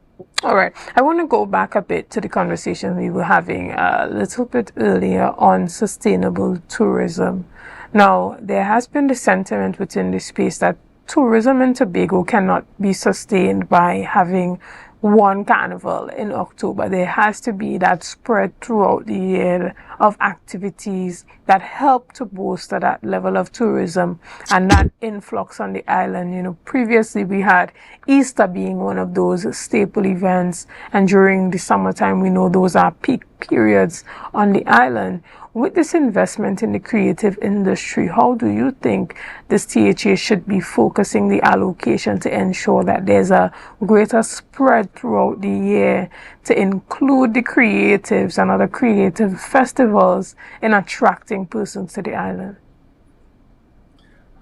All right. I want to go back a bit to the conversation we were having a little bit earlier on sustainable tourism. Now, there has been the sentiment within the space that tourism in Tobago cannot be sustained by having one carnival in October. There has to be that spread throughout the year of activities that help to bolster that level of tourism and that influx on the island. You know, previously we had Easter being one of those staple events, and during the summertime we know those are peak periods on the island. With this investment in the creative industry, how do you think this THA should be focusing the allocation to ensure that there's a greater spread throughout the year to include the creatives and other creative festivals in attracting persons to the island?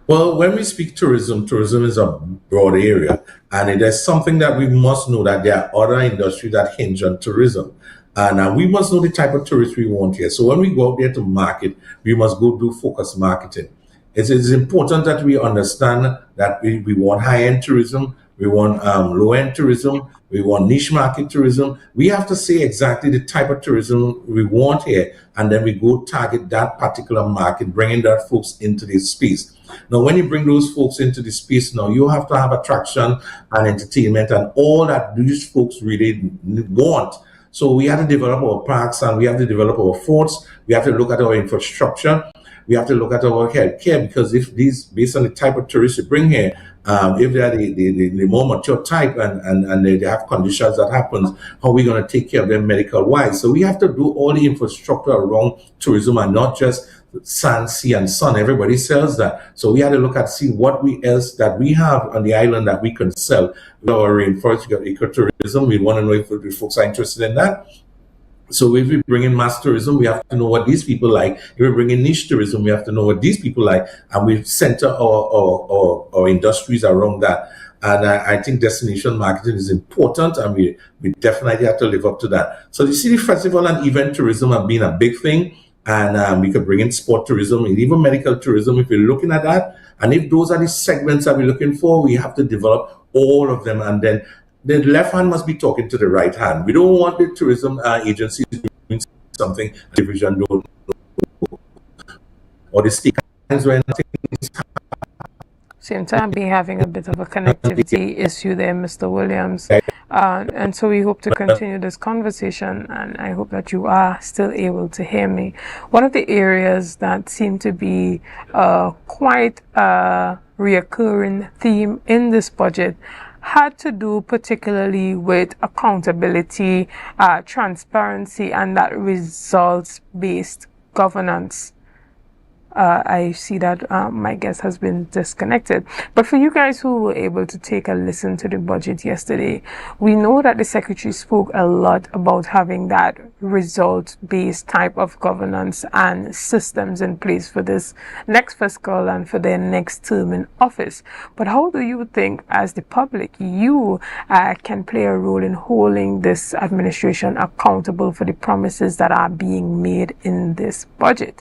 Well, when we speak tourism is a broad area, and it is something that we must know that there are other industries that hinge on tourism. And we must know the type of tourists we want here. So when we go out there to market, we must go do focus marketing. It is important that we understand that we want high-end tourism, we want low-end tourism, we want niche market tourism. We have to say exactly the type of tourism we want here, and then we go target that particular market, bringing that folks into this space. Now, when you bring those folks into the space, now you have to have attraction and entertainment and all that these folks really want. So we have to develop our parks and we have to develop our forts. We have to look at our infrastructure. We have to look at our healthcare, because if these, based on the type of tourists you bring here, if they are the more mature type and they have conditions that happens, how are we going to take care of them medical wise? So we have to do all the infrastructure around tourism and not just sand, sea, and sun. Everybody sells that. So we had to look at see what else that we have on the island that we can sell. With our rainforest, we got ecotourism. We want to know if the folks are interested in that. So if we bring in mass tourism, we have to know what these people like. If we bring in niche tourism, we have to know what these people like, and we center our industries around that. And I think destination marketing is important, and we definitely have to live up to that. So the city festival and event tourism have been a big thing, and we could bring in sport tourism and even medical tourism if we're looking at that. And if those are the segments that we're looking for, we have to develop all of them, and then the left hand must be talking to the right hand. We don't want the tourism agencies doing something the division don't know, or the state when things Same time, be having a bit of a connectivity issue there, Mr. Williams. And so we hope to continue this conversation, and I hope that you are still able to hear me. One of the areas that seem to be quite a reoccurring theme in this budget had to do particularly with accountability, transparency, and that results-based governance. I see that my guest has been disconnected. But for you guys who were able to take a listen to the budget yesterday, we know that the Secretary spoke a lot about having that result-based type of governance and systems in place for this next fiscal and for their next term in office. But how do you think, as the public, you can play a role in holding this administration accountable for the promises that are being made in this budget?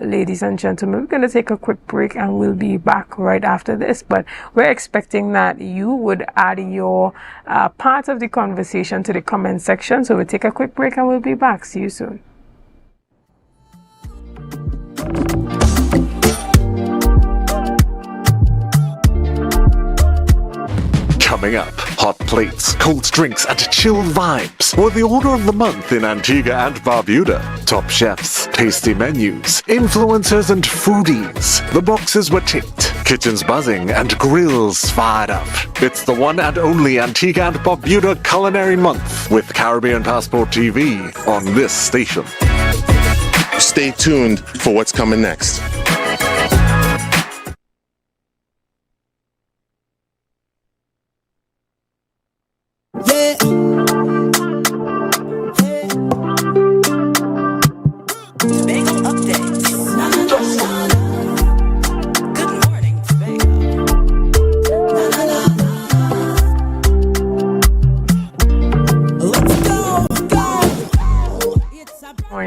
Ladies and gentlemen, we're going to take a quick break and we'll be back right after this. But we're expecting that you would add your part of the conversation to the comment section. So we'll take a quick break and we'll be back. See you soon. Coming up, hot plates, cold drinks, and chill vibes were the order of the month in Antigua and Barbuda. Top chefs, tasty menus, influencers, and foodies. The boxes were ticked, kitchens buzzing, and grills fired up. It's the one and only Antigua and Barbuda Culinary Month with Caribbean Passport TV on this station. Stay tuned for what's coming next.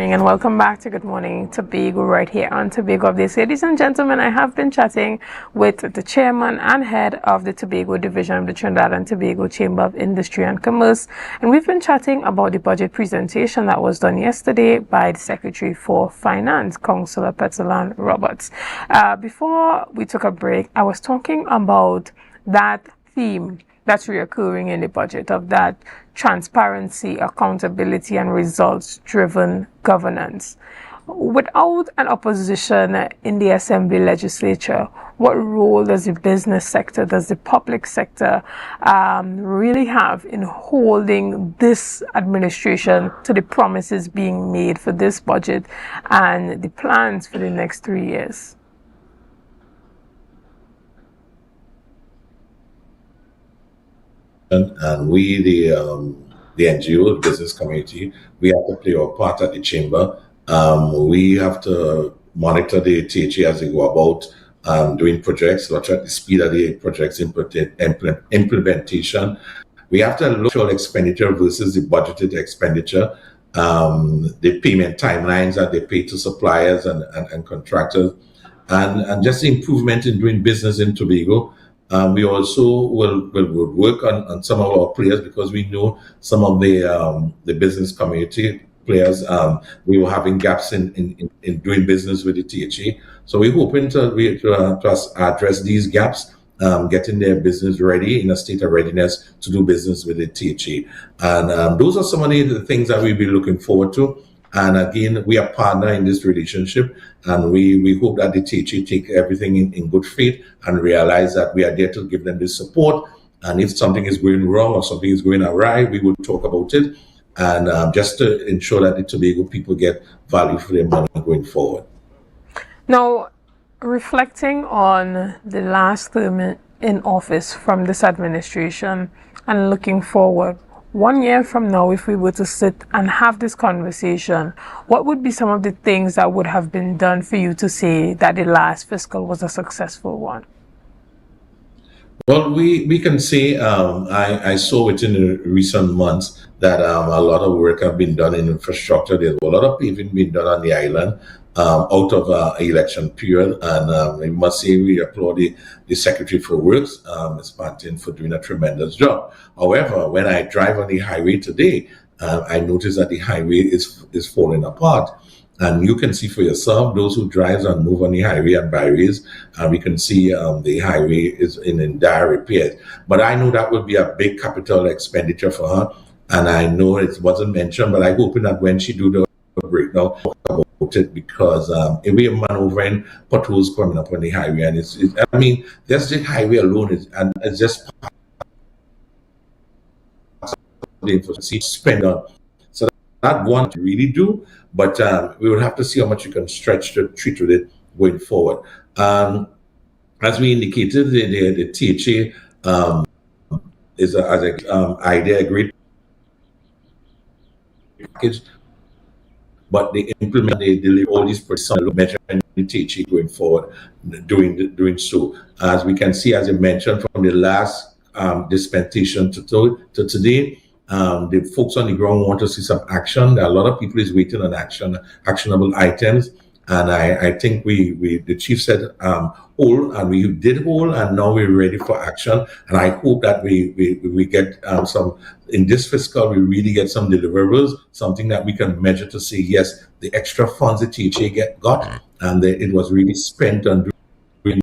And welcome back to Good Morning Tobago right here on Tobago Updates. Ladies and gentlemen, I have been chatting with the chairman and head of the Tobago division of the Trinidad and Tobago Chamber of Industry and Commerce, and we've been chatting about the budget presentation that was done yesterday by the Secretary for Finance, Councillor Petzolan Roberts. Before we took a break, I was talking about that theme that's reoccurring in the budget of that transparency, accountability, and results-driven governance. Without an opposition in the Assembly legislature, what role does the business sector, does the public sector really have in holding this administration to the promises being made for this budget and the plans for the next 3 years? And we, the NGO, the business community, we have to play our part at the chamber. We have to monitor the THA as they go about doing projects, watch at the speed of the projects implementation. We have to look at expenditure versus the budgeted expenditure, the payment timelines that they pay to suppliers and contractors, and just the improvement in doing business in Tobago. We also will work on some of our players because we know some of the business community players, we were having gaps in doing business with the THA. So we're hoping to address these gaps, getting their business ready in a state of readiness to do business with the THA. And those are some of the things that we'll be looking forward to. And again, we are partner in this relationship, and we hope that the THA take everything in good faith and realize that we are there to give them the support. And if something is going wrong or something is going awry, we will talk about it, and just to ensure that the Tobago people get value for their money going forward. Now, reflecting on the last term in office from this administration and looking forward, 1 year from now, if we were to sit and have this conversation, what would be some of the things that would have been done for you to say that the last fiscal was a successful one? Well, we can say I saw within the recent months that a lot of work have been done in infrastructure. There's a lot of paving being done on the island out of election period, and we must say we applaud the Secretary for Works, Ms. Pantin, for doing a tremendous job. However, when I drive on the highway today, I notice that the highway is falling apart. And you can see for yourself, those who drive and move on the highway and byways, we can see the highway is in dire repairs. But I know that will be a big capital expenditure for her. And I know it wasn't mentioned, but I'm hoping that when she do the breakdown about it, because if we are maneuvering potholes coming up on the highway, and I mean, just the highway alone it's just the spend on. So that one to really do, but we will have to see how much you can stretch to treat with it going forward. As we indicated, the THA is idea a great package, but they implement, they deliver all these measures in the THA going forward, doing so. As we can see, as you mentioned, from the last dispensation to today, the folks on the ground want to see some action. There are a lot of people is waiting on actionable items. And I think the chief said hold, and we did hold, and now we're ready for action. And I hope that we get some, in this fiscal, we really get some deliverables, something that we can measure to say, yes, the extra funds the THA got, and it was really spent on doing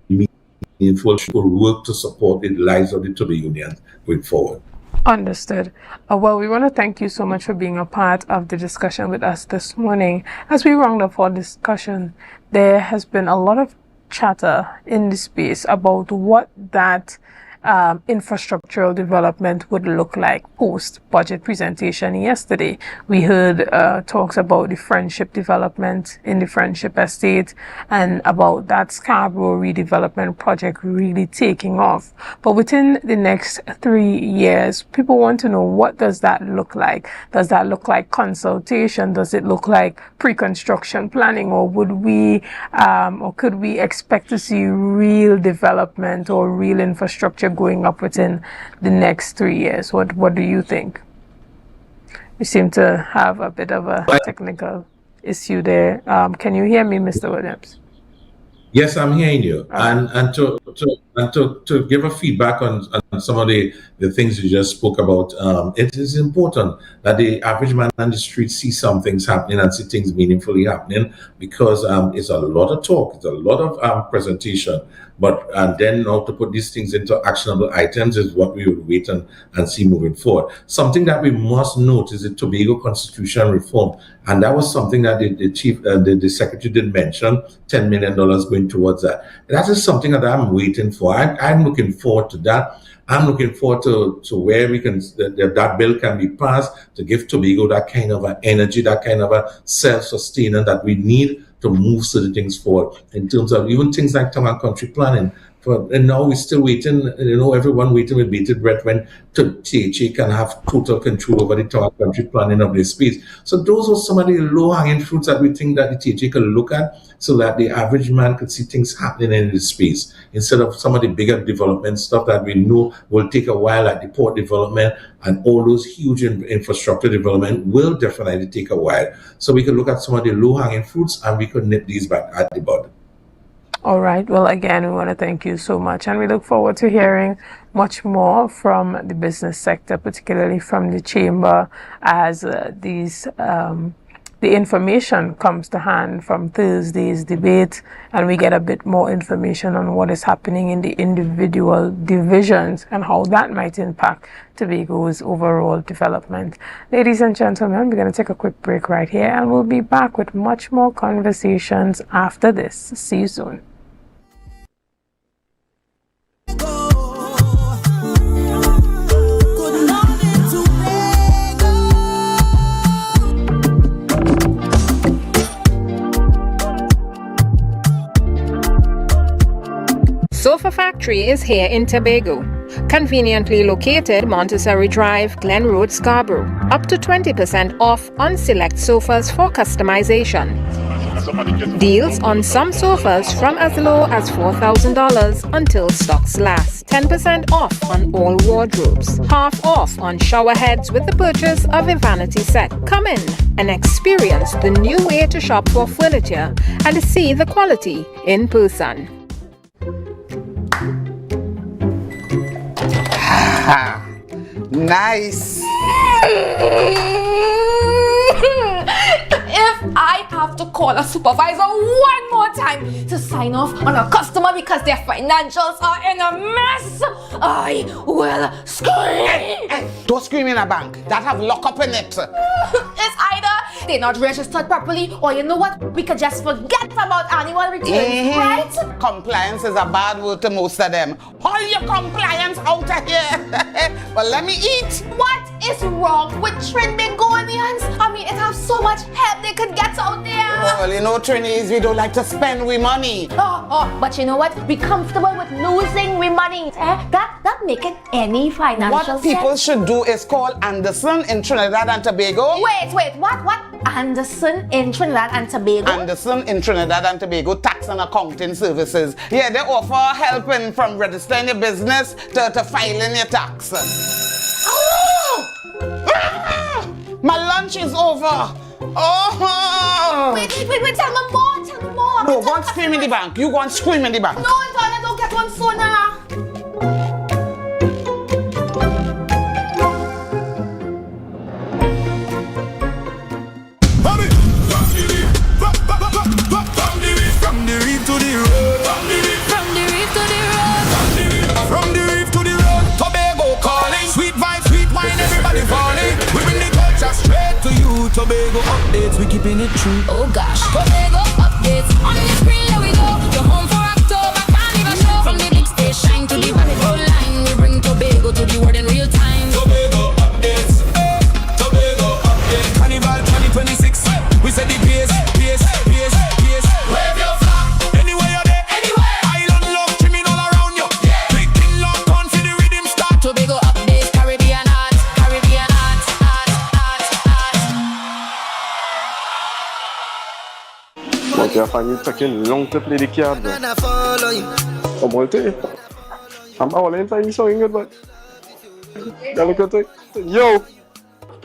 meaningful work to support the lives of the Tobagonians going forward. Understood. Well, we want to thank you so much for being a part of the discussion with us this morning. As we round up our discussion, there has been a lot of chatter in the space about what that infrastructural development would look like post-budget presentation yesterday. We heard talks about the Friendship development in the Friendship estate and about that Scarborough redevelopment project really taking off. But within the next 3 years, people want to know, what does that look like? Does that look like consultation? Does it look like pre-construction planning? Or would we or could we expect to see real development or real infrastructure going up within the next 3 years? What do you think? We seem to have a bit of a technical issue there. Can you hear me, Mr. Williams? Yes, I'm hearing you. And to give a feedback on some of the things you just spoke about, it is important that the average man on the street see some things happening and see things meaningfully happening, because it's a lot of talk, it's a lot of presentation, and then now to put these things into actionable items is what we would wait and see moving forward. Something that we must note is the Tobago Constitution reform, and that was something that the secretary did mention, $10 million going towards that. That is something that I'm waiting for. I'm looking forward to that. I'm looking forward to where we can that bill can be passed to give Tobago that kind of energy, that kind of a self-sustaining that we need to move certain things forward in terms of even things like town and country planning. And now we're still waiting, everyone waiting with bated breath when THA can have total control over the town and country planning of this space. So those are some of the low-hanging fruits that we think that the THA can look at, so that the average man could see things happening in this space, instead of some of the bigger development stuff that we know will take a while, like the port development and all those huge infrastructure development will definitely take a while. So we could look at some of the low-hanging fruits and we could nip these back at the bud. All right. Well, again, we want to thank you so much, and we look forward to hearing much more from the business sector, particularly from the chamber, as the information comes to hand from Thursday's debate, and we get a bit more information on what is happening in the individual divisions and how that might impact Tobago's overall development. Ladies and gentlemen, we're going to take a quick break right here, and we'll be back with much more conversations after this. See you soon. Sofa Factory is here in Tobago. Conveniently located Montessori Drive, Glen Road, Scarborough. Up to 20% off on select sofas for customization. Deals on some sofas from as low as $4,000 until stocks last. 10% off on all wardrobes. Half off on shower heads with the purchase of a vanity set. Come in and experience the new way to shop for furniture and see the quality in person. Nice. If I have to call a supervisor one more time to sign off on a customer because their financials are in a mess, I will scream. Don't scream in a bank. That have lockup in it. It's either they're not registered properly, or you know what? We could just forget about annual returns, right? Compliance is a bad word to most of them. Haul your compliance out of here. But let me eat. What is wrong with Trinbagonians? I mean, it has so much help what they could get out there. Well, you know, trainees, we don't like to spend we money. But you know what? Be comfortable with losing we money. That make it any financial What people should do is call Anderson in Trinidad and Tobago. Wait, what? Anderson in Trinidad and Tobago? Anderson in Trinidad and Tobago Tax and Accounting Services. Yeah, they offer helping from registering your business to filing your tax. My lunch is over. Wait, tell me more. No, go and scream in the bank. You go and scream in the bank. No, I don't get one sooner. From the reef to the road. From the reef to the road. Tobago calling. Sweet vibes, sweet wine, everybody falling. We bring the culture straight to you. Tobago updates, we keeping it true. Oh gosh. Tobago updates. On the screen, there we go. You're home for October Carnival show. From the big stage shine to the rabbit hole line. We bring Tobago to the world in real time. Tobago updates. Tobago updates. Carnival 2026. We said the pace. Wave your flag. Anywhere you're there. Island love trimming all around you. Big thing lock on for the rhythm start. Tobago updates. Caribbean art. But your family taking long to play the card. I'm all day. I'm all inside you singing good, but you look at it. Yo,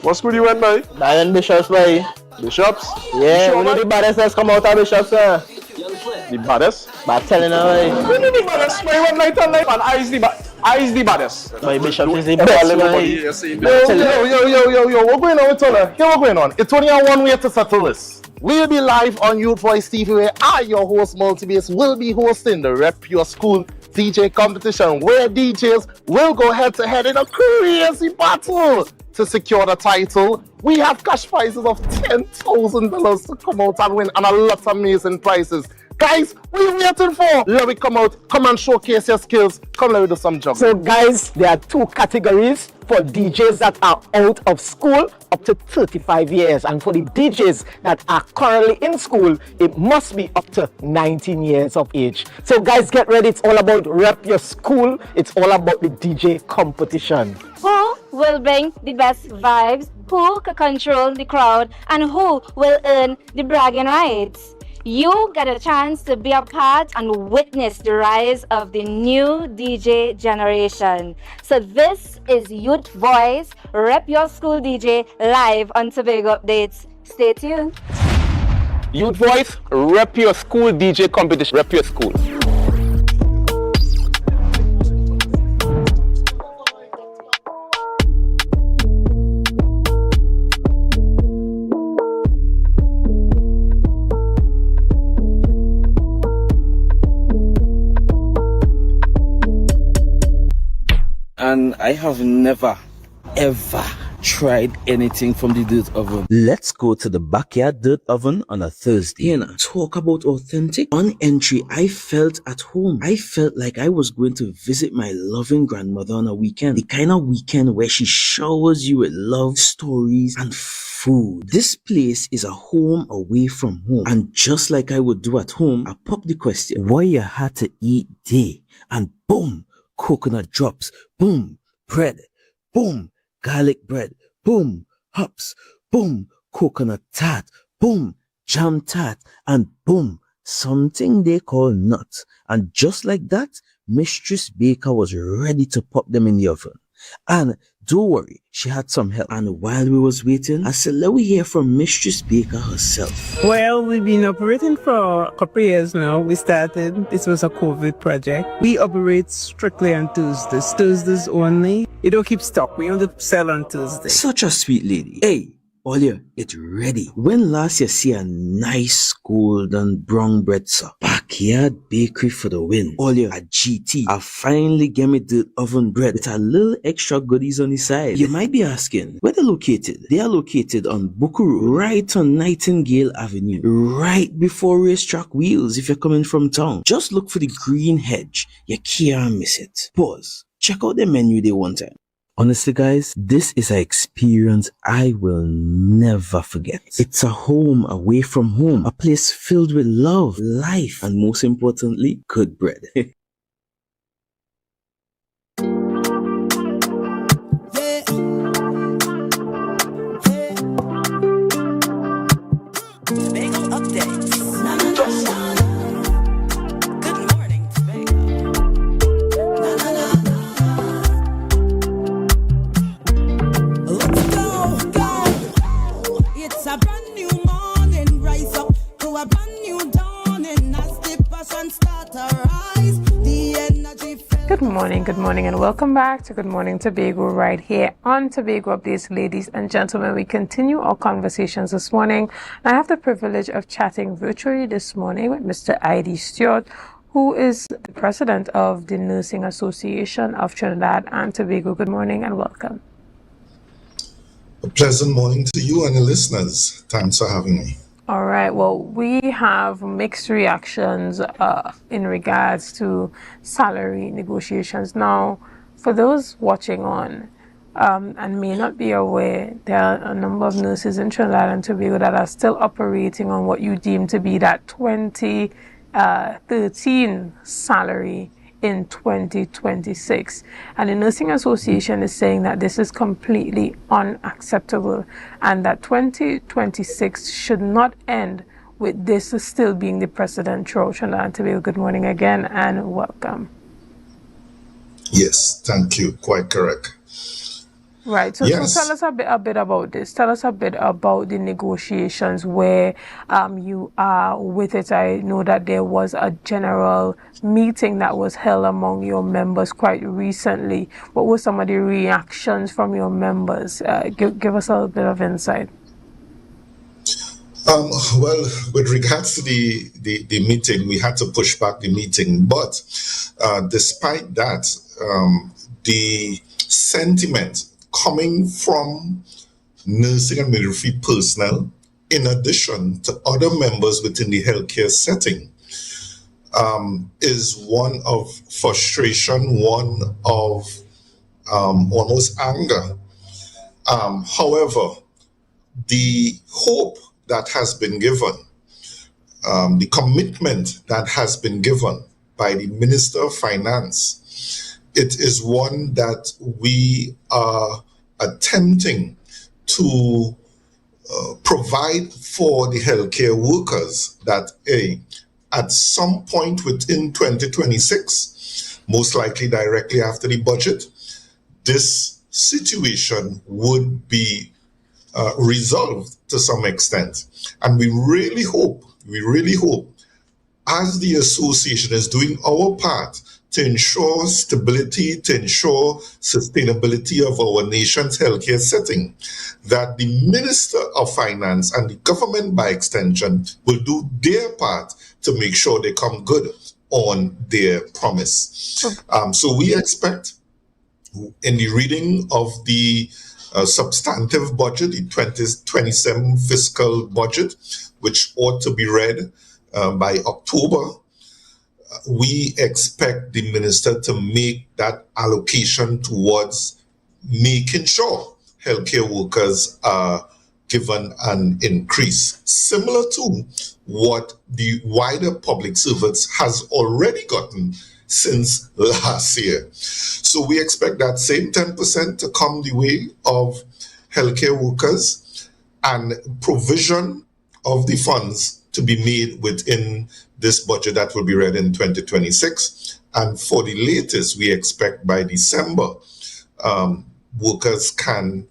what school you went by? Diane Bishops, boy. Bishops? Yeah, sure, we know the baddest that's come out of Bishops, sir. The baddest? But telling her, boy. We know the baddest, boy. One night and night, and I is the baddest. My Bishops is the best, Yo, what's going on with Tola? Here, what's going on? It's only one way to settle this. We'll be live on Youth Voice TV, where I, your host, Multibass, will be hosting the Rep Your School DJ competition, where DJs will go head-to-head in a crazy battle to secure the title. We have cash prizes of $10,000 to come out and win, and a lot of amazing prizes. Guys, what are you waiting for? Let me come out, come and showcase your skills. Come, let me do some jobs. So guys, there are two categories for DJs that are out of school up to 35 years. And for the DJs that are currently in school, it must be up to 19 years of age. So guys, get ready. It's all about Rep Your School. It's all about the DJ competition. Who will bring the best vibes? Who can control the crowd? And who will earn the bragging rights? You get a chance to be a part and witness the rise of the new DJ generation. So this is Youth Voice, Rep Your School DJ, live on Tobago Updates. Stay tuned. Youth Voice, Rep Your School DJ competition. Rep Your School. And I have never, ever tried anything from the dirt oven. Let's go to the backyard dirt oven on a Thursday. Here now, talk about authentic. On entry, I felt at home. I felt like I was going to visit my loving grandmother on a weekend. The kind of weekend where she showers you with love, stories, and food. This place is a home away from home. And just like I would do at home, I pop the question, what you had to eat day? And boom, coconut drops, boom, bread, boom, garlic bread, boom, hops, boom, coconut tart, boom, jam tart, and boom, something they call nuts. And just like that, Mistress Baker was ready to pop them in the oven. And don't worry, she had some help. And while we was waiting, I said, let we hear from Mistress Baker herself. Well, we've been operating for a couple of years now. We started, this was a COVID project. We operate strictly on Tuesdays only. You don't keep stock, we only sell on Tuesdays. Such a sweet lady. Hey, Olia, it's ready. When last you see a nice golden brown bread, sir? Backyard bakery for the win. Olia, a GT. I finally get me the oven bread with a little extra goodies on the side. You might be asking, where they're located? They are located on Bukuru, right on Nightingale Avenue, right before Racetrack Wheels if you're coming from town. Just look for the green hedge. You can't miss it. Pause. Check out the menu they one time. Honestly, guys, this is an experience I will never forget. It's a home away from home, a place filled with love, life, and most importantly, good bread. It's a brand new morning, rise up to a brand new dawning as the passion start to rise. The energy. Good morning, and welcome back to Good Morning Tobago right here on Tobago Updates, ladies and gentlemen. We continue our conversations this morning. I have the privilege of chatting virtually this morning with Mr. I.D. Stewart, who is the president of the Nursing Association of Trinidad and Tobago. Good morning and welcome. A pleasant morning to you and the listeners. Thanks for having me. All right. Well, we have mixed reactions in regards to salary negotiations. Now, for those watching on and may not be aware, there are a number of nurses in Trinidad and Tobago that are still operating on what you deem to be that 2013 salary in 2026, and the Nursing Association is saying that this is completely unacceptable and that 2026 should not end with this still being the precedent throughout Trinidad and Tobago. Good morning again and welcome. Yes, thank you. Quite correct. Right. So, Yes. so tell us a bit about this. Tell us a bit about the negotiations where you are with it. I know that there was a general meeting that was held among your members quite recently. What were some of the reactions from your members? Give us a little bit of insight. Well, with regards to the meeting, we had to push back the meeting. But despite that, the sentiment coming from nursing and midwifery personnel, in addition to other members within the healthcare setting, is one of frustration, one of almost anger. However, the hope that has been given, the commitment that has been given by the Minister of Finance, it is one that we are attempting to provide for the healthcare workers, that at some point within 2026, most likely directly after the budget, this situation would be resolved to some extent. And we really hope, as the association is doing our part to ensure stability, to ensure sustainability of our nation's healthcare setting, that the Minister of Finance and the government by extension will do their part to make sure they come good on their promise. So we expect in the reading of the substantive budget, the 2027 fiscal budget, which ought to be read by October, we expect the minister to make that allocation towards making sure healthcare workers are given an increase, similar to what the wider public servants has already gotten since last year. So we expect that same 10% to come the way of healthcare workers, and provision of the funds to be made within this budget that will be read in 2026. And for the latest, we expect by December, workers can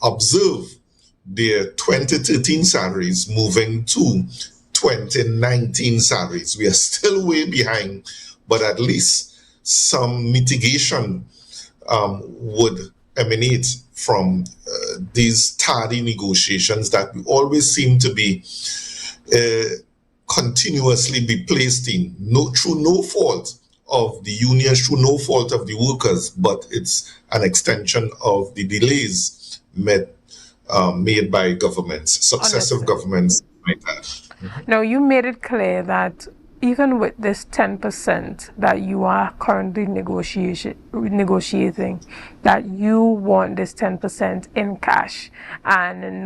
observe their 2013 salaries moving to 2019 salaries. We are still way behind, but at least some mitigation would emanate from these tardy negotiations that we always seem to be continuously be placed in, through no fault of the unions, through no fault of the workers, but it's an extension of the delays made by governments, successive governments like that. Now, you made it clear that even with this 10% that you are currently negotiating, that you want this 10% in cash and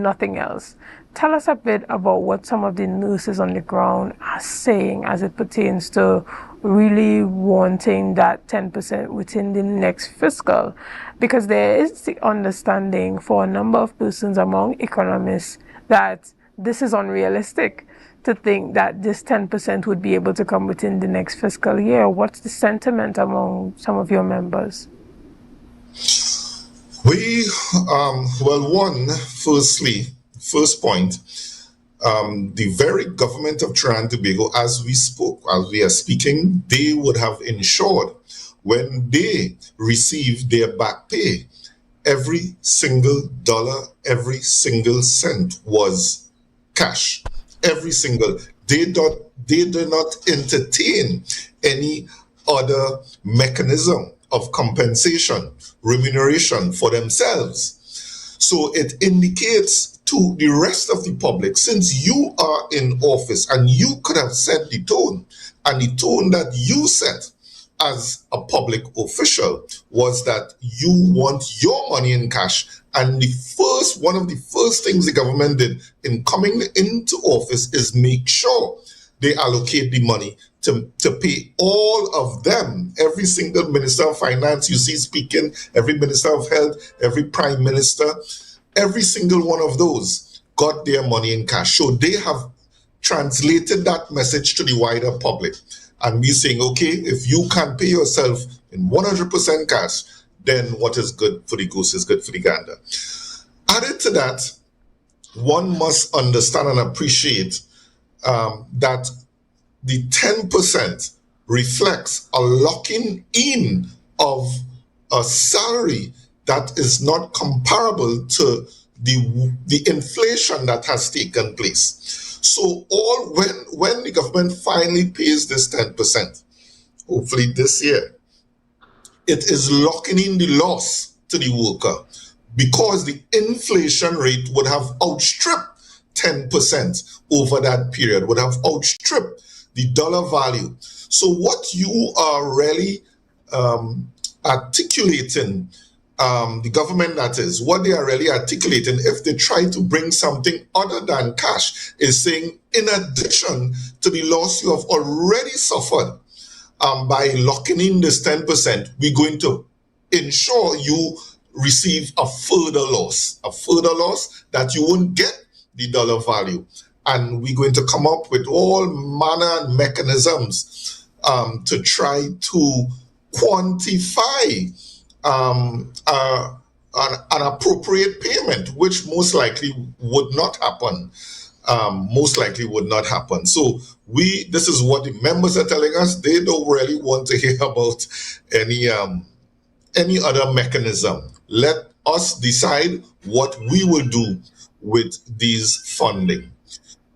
nothing else. Tell us a bit about what some of the nurses on the ground are saying as it pertains to really wanting that 10% within the next fiscal, because there is the understanding for a number of persons among economists that this is unrealistic to think that this 10% would be able to come within the next fiscal year. What's the sentiment among some of your members? First point, the very government of Trinidad and Tobago, as we are speaking, they would have ensured when they receive their back pay, every single dollar, every single cent was cash. Every single. They do not entertain any other mechanism of compensation, remuneration for themselves. So it indicates to the rest of the public, since you are in office and you could have set the tone, and the tone that you set as a public official was that you want your money in cash. And one of the first things the government did in coming into office is make sure they allocate the money to pay all of them. Every single minister of finance you see speaking, every minister of health, every prime minister, every single one of those got their money in cash. So they have translated that message to the wider public. And we're saying, okay, if you can pay yourself in 100% cash, then what is good for the goose is good for the gander. Added to that, one must understand and appreciate that the 10% reflects a locking in of a salary that is not comparable to the inflation that has taken place. So when the government finally pays this 10%, hopefully this year, it is locking in the loss to the worker, because the inflation rate would have outstripped 10% over that period, would have outstripped the dollar value. So what you are really articulating, the government that is, what they are really articulating, if they try to bring something other than cash, is saying, in addition to the loss you have already suffered, by locking in this 10%, we're going to ensure you receive a further loss that you won't get the dollar value. And we're going to come up with all manner of mechanisms to try to quantify an appropriate payment, which most likely would not happen. So this is what the members are telling us. They don't really want to hear about any other mechanism. Let us decide what we will do with these funding.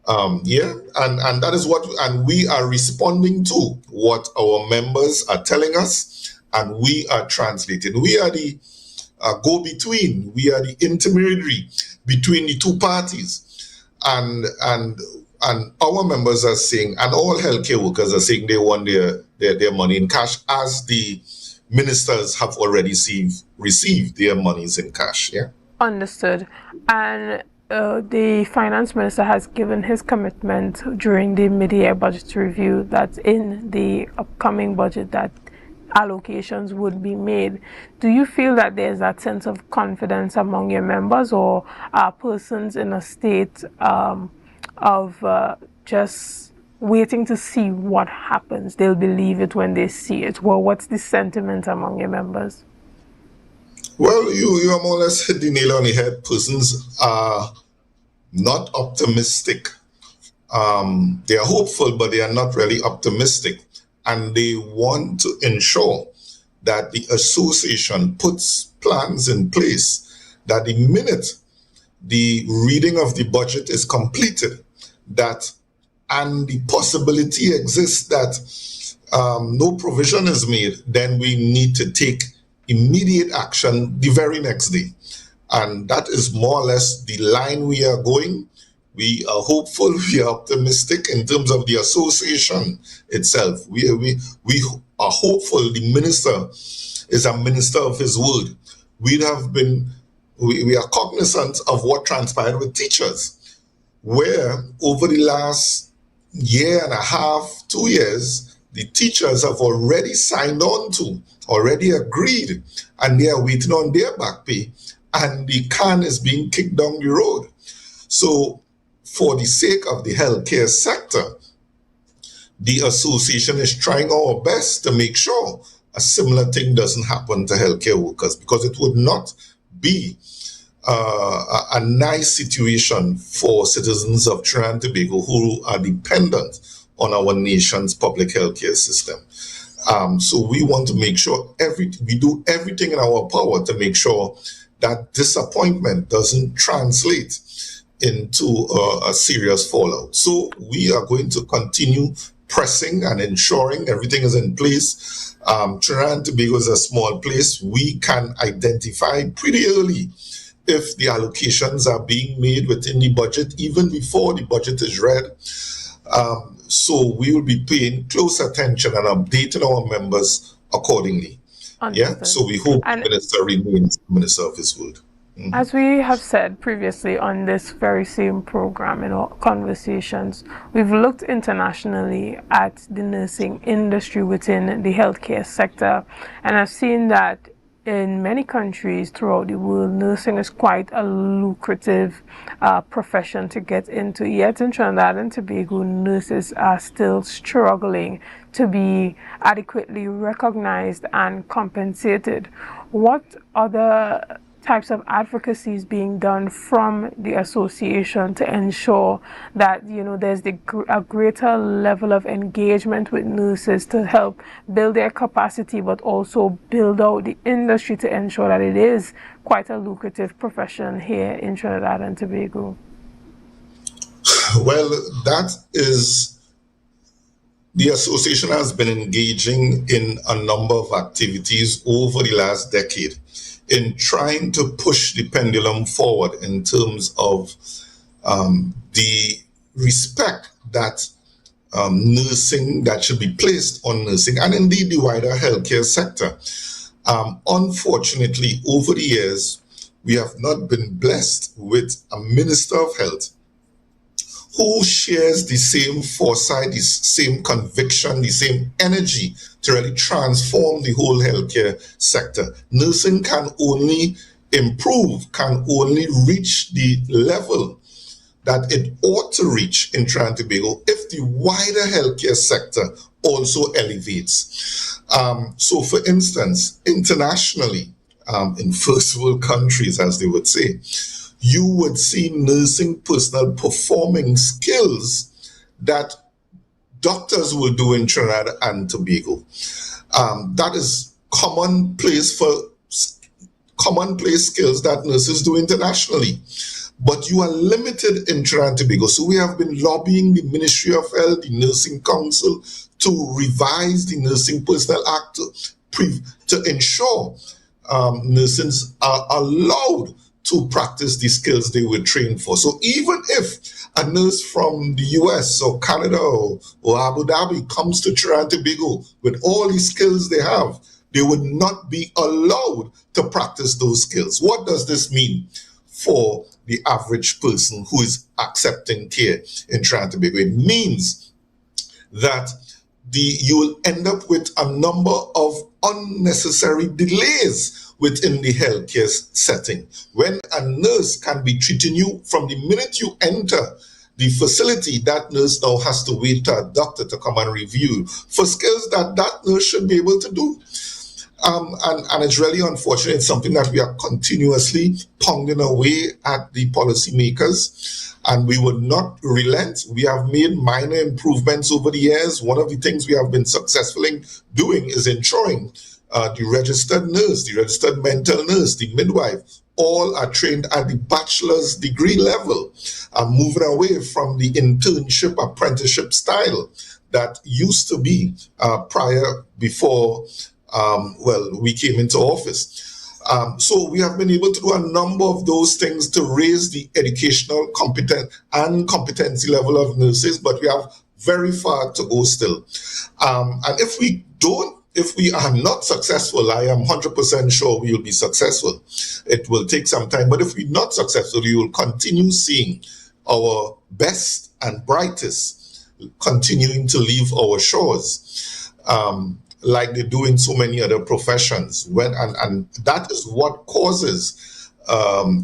And that is and we are responding to what our members are telling us, and we are translating. We are the go-between. We are the intermediary between the two parties. And our members are saying, and all healthcare workers are saying, they want their money in cash, as the ministers have already received their monies in cash. Yeah. Understood. And the finance minister has given his commitment during the mid-year budget review that in the upcoming budget that allocations would be made. Do you feel that there's that sense of confidence among your members, or are persons in a state of just waiting to see what happens? They'll believe it when they see it. Well, what's the sentiment among your members? Well, you are more or less hit the nail on the head. Persons are not optimistic. They are hopeful, but they are not really optimistic. And they want to ensure that the association puts plans in place that the minute the reading of the budget is completed, and the possibility exists that no provision is made, then we need to take immediate action the very next day. And that is more or less the line we are going. We are hopeful, we are optimistic in terms of the association itself. We are hopeful. The minister is a minister of his word. We are cognizant of what transpired with teachers, where over the last year and a half, 2 years, the teachers have already signed on to, already agreed, and they are waiting on their back pay, and the can is being kicked down the road. So for the sake of the healthcare sector, the association is trying our best to make sure a similar thing doesn't happen to healthcare workers, because it would not be a nice situation for citizens of Trinidad and Tobago who are dependent on our nation's public healthcare system. So we want to make sure we do everything in our power to make sure that disappointment doesn't translate into a serious fallout. So we are going to continue pressing and ensuring everything is in place. Trinidad and Tobago is a small place. We can identify pretty early if the allocations are being made within the budget, even before the budget is read. So we will be paying close attention and updating our members accordingly. Understood. Yeah. So we hope the minister remains minister of his word. As we have said previously on this very same program in our conversations, we've looked internationally at the nursing industry within the healthcare sector, and I've seen that in many countries throughout the world, nursing is quite a lucrative profession to get into. Yet in Trinidad and Tobago, nurses are still struggling to be adequately recognized and compensated. What other types of advocacy is being done from the association to ensure that there's a greater level of engagement with nurses to help build their capacity, but also build out the industry to ensure that it is quite a lucrative profession here in Trinidad and Tobago? Well, that is, the association has been engaging in a number of activities over the last decade in trying to push the pendulum forward in terms of the respect that nursing, that should be placed on nursing, and indeed the wider healthcare sector. Unfortunately, over the years, we have not been blessed with a minister of health who shares the same foresight, the same conviction, the same energy to really transform the whole healthcare sector. Nursing can only improve, can only reach the level that it ought to reach in Trinidad and Tobago if the wider healthcare sector also elevates. So for instance, internationally, in first world countries, as they would say, you would see nursing personnel performing skills that doctors will do in Trinidad and Tobago. That is commonplace skills that nurses do internationally. But you are limited in Trinidad and Tobago. So we have been lobbying the Ministry of Health, the Nursing Council, to revise the Nursing Personnel Act to ensure nurses are allowed to practice the skills they were trained for. So even if a nurse from the US or Canada or Abu Dhabi comes to Trinidad and Tobago with all the skills they have, they would not be allowed to practice those skills. What does this mean for the average person who is accepting care in Trinidad and Tobago? It means that you will end up with a number of unnecessary delays within the healthcare setting. When a nurse can be treating you from the minute you enter the facility, that nurse now has to wait for a doctor to come and review for skills that nurse should be able to do. And it's really unfortunate. It's something that we are continuously pounding away at the policymakers, and we will not relent. We have made minor improvements over the years. One of the things we have been successful in doing is ensuring the registered nurse, the registered mental nurse, the midwife, all are trained at the bachelor's degree level, moving away from the internship apprenticeship style that used to be before we came into office. So we have been able to do a number of those things to raise the educational competency level of nurses, but we have very far to go still. And if we are not successful, I am 100% sure we will be successful. It will take some time, but if we're not successful, we will continue seeing our best and brightest continuing to leave our shores, like they do in so many other professions. And that is what causes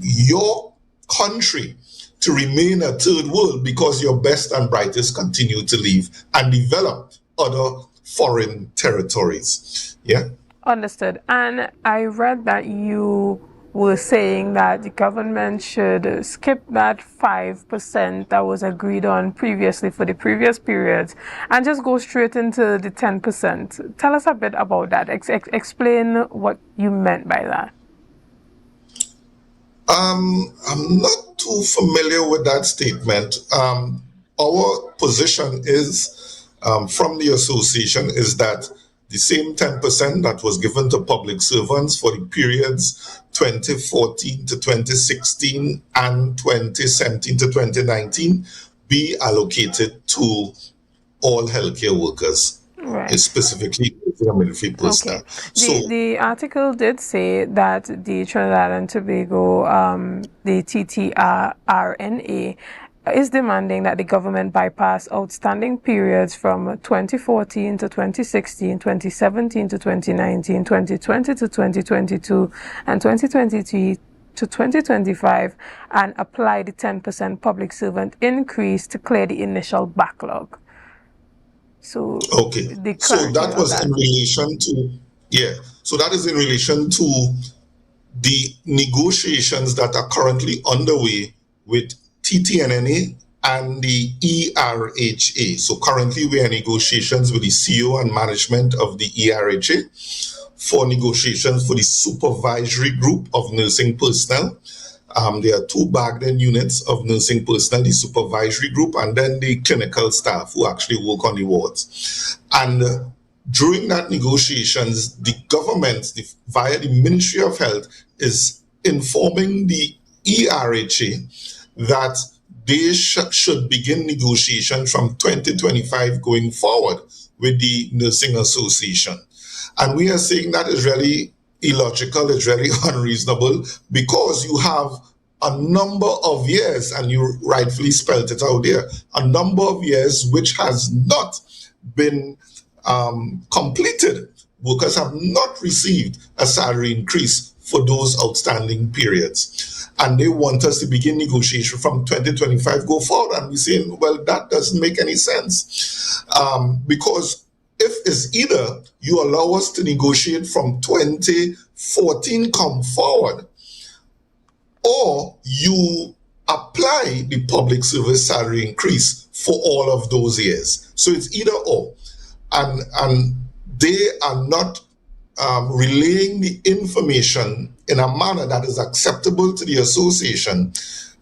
your country to remain a third world, because your best and brightest continue to leave and develop other foreign territories. Yeah. Understood. And I read that you were saying that the government should skip that 5% that was agreed on previously for the previous periods and just go straight into the 10%. Tell us a bit about that. Explain what you meant by that. I'm not too familiar with that statement. Our position is, from the association, is that the same 10% that was given to public servants for the periods 2014 to 2016 and 2017 to 2019 be allocated to all healthcare workers, specifically military personnel. Okay. The article did say that the Trinidad and Tobago, the TTRNA, is demanding that the government bypass outstanding periods from 2014 to 2016, 2017 to 2019, 2020 to 2022, and 2023 to 2025 and apply the 10% public servant increase to clear the initial backlog. So that was in relation to, so that is in relation to the negotiations that are currently underway with TTNNA and the ERHA. So currently we are in negotiations with the CEO and management of the ERHA for negotiations for the supervisory group of nursing personnel. There are two backed-in units of nursing personnel, the supervisory group and then the clinical staff who actually work on the wards. And during that negotiations, the government, via the Ministry of Health, is informing the ERHA that they should begin negotiation from 2025 going forward with the Nursing Association. And we are saying that is really illogical, it's really unreasonable, because you have a number of years, and you rightfully spelled it out there, a number of years which has not been completed. Workers have not received a salary increase for those outstanding periods. And they want us to begin negotiation from 2025 go forward. And we're saying, well, that doesn't make any sense. Because if it's either you allow us to negotiate from 2014 come forward, or you apply the public service salary increase for all of those years. So it's either or. And they are not relaying the information in a manner that is acceptable to the association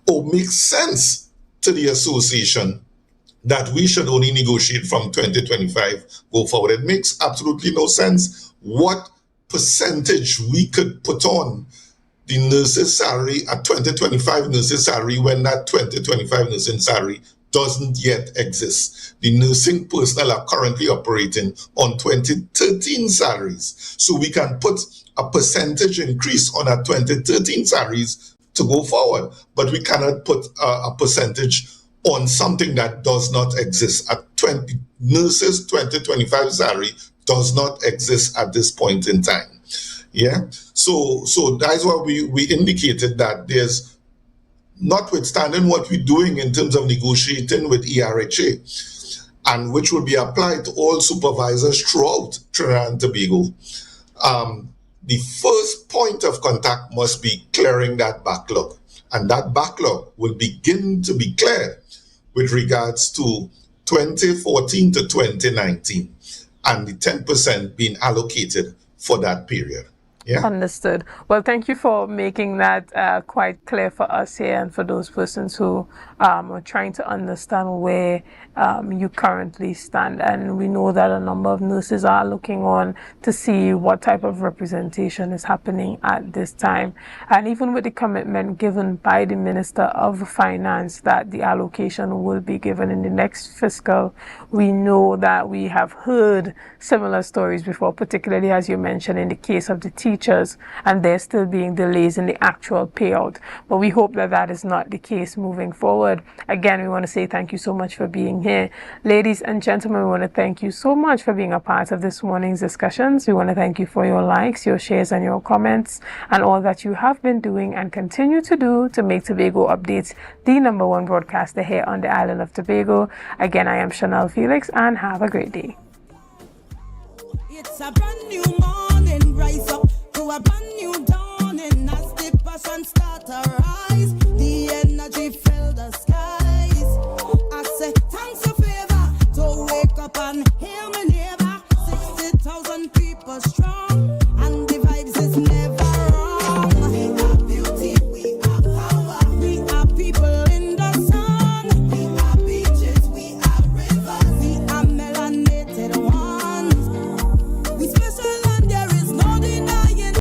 or makes sense to the association that we should only negotiate from 2025 go forward. It makes absolutely no sense what percentage we could put on the nurses' salary at 2025 nurses' salary when that 2025 nursing salary doesn't yet exist. The nursing personnel are currently operating on 2013 salaries. So we can put a percentage increase on our 2013 salaries to go forward, but we cannot put a percentage on something that does not exist. At nurses' 2025 salary does not exist at this point in time. Yeah, so that's why we indicated that there's, notwithstanding what we're doing in terms of negotiating with ERHA, and which will be applied to all supervisors throughout Trinidad and Tobago, the first point of contact must be clearing that backlog. And that backlog will begin to be cleared with regards to 2014 to 2019, and the 10% being allocated for that period. Yeah. Understood. Well, thank you for making that quite clear for us here and for those persons who are trying to understand where you currently stand. And we know that a number of nurses are looking on to see what type of representation is happening at this time. And even with the commitment given by the Minister of Finance that the allocation will be given in the next fiscal, we know that we have heard similar stories before, particularly as you mentioned in the case of the teachers, and there still being delays in the actual payout. But we hope that that is not the case moving forward. Again, we want to say thank you so much for being here. Ladies and gentlemen, we want to thank you so much for being a part of this morning's discussions. We want to thank you for your likes, your shares, and your comments, and all that you have been doing and continue to do to make Tobago Updates the #1 broadcaster here on the island of Tobago. Again, I am Chanel Felix, and have a great day. It's a brand new morning, rise up to a brand new dawning as the passion start around.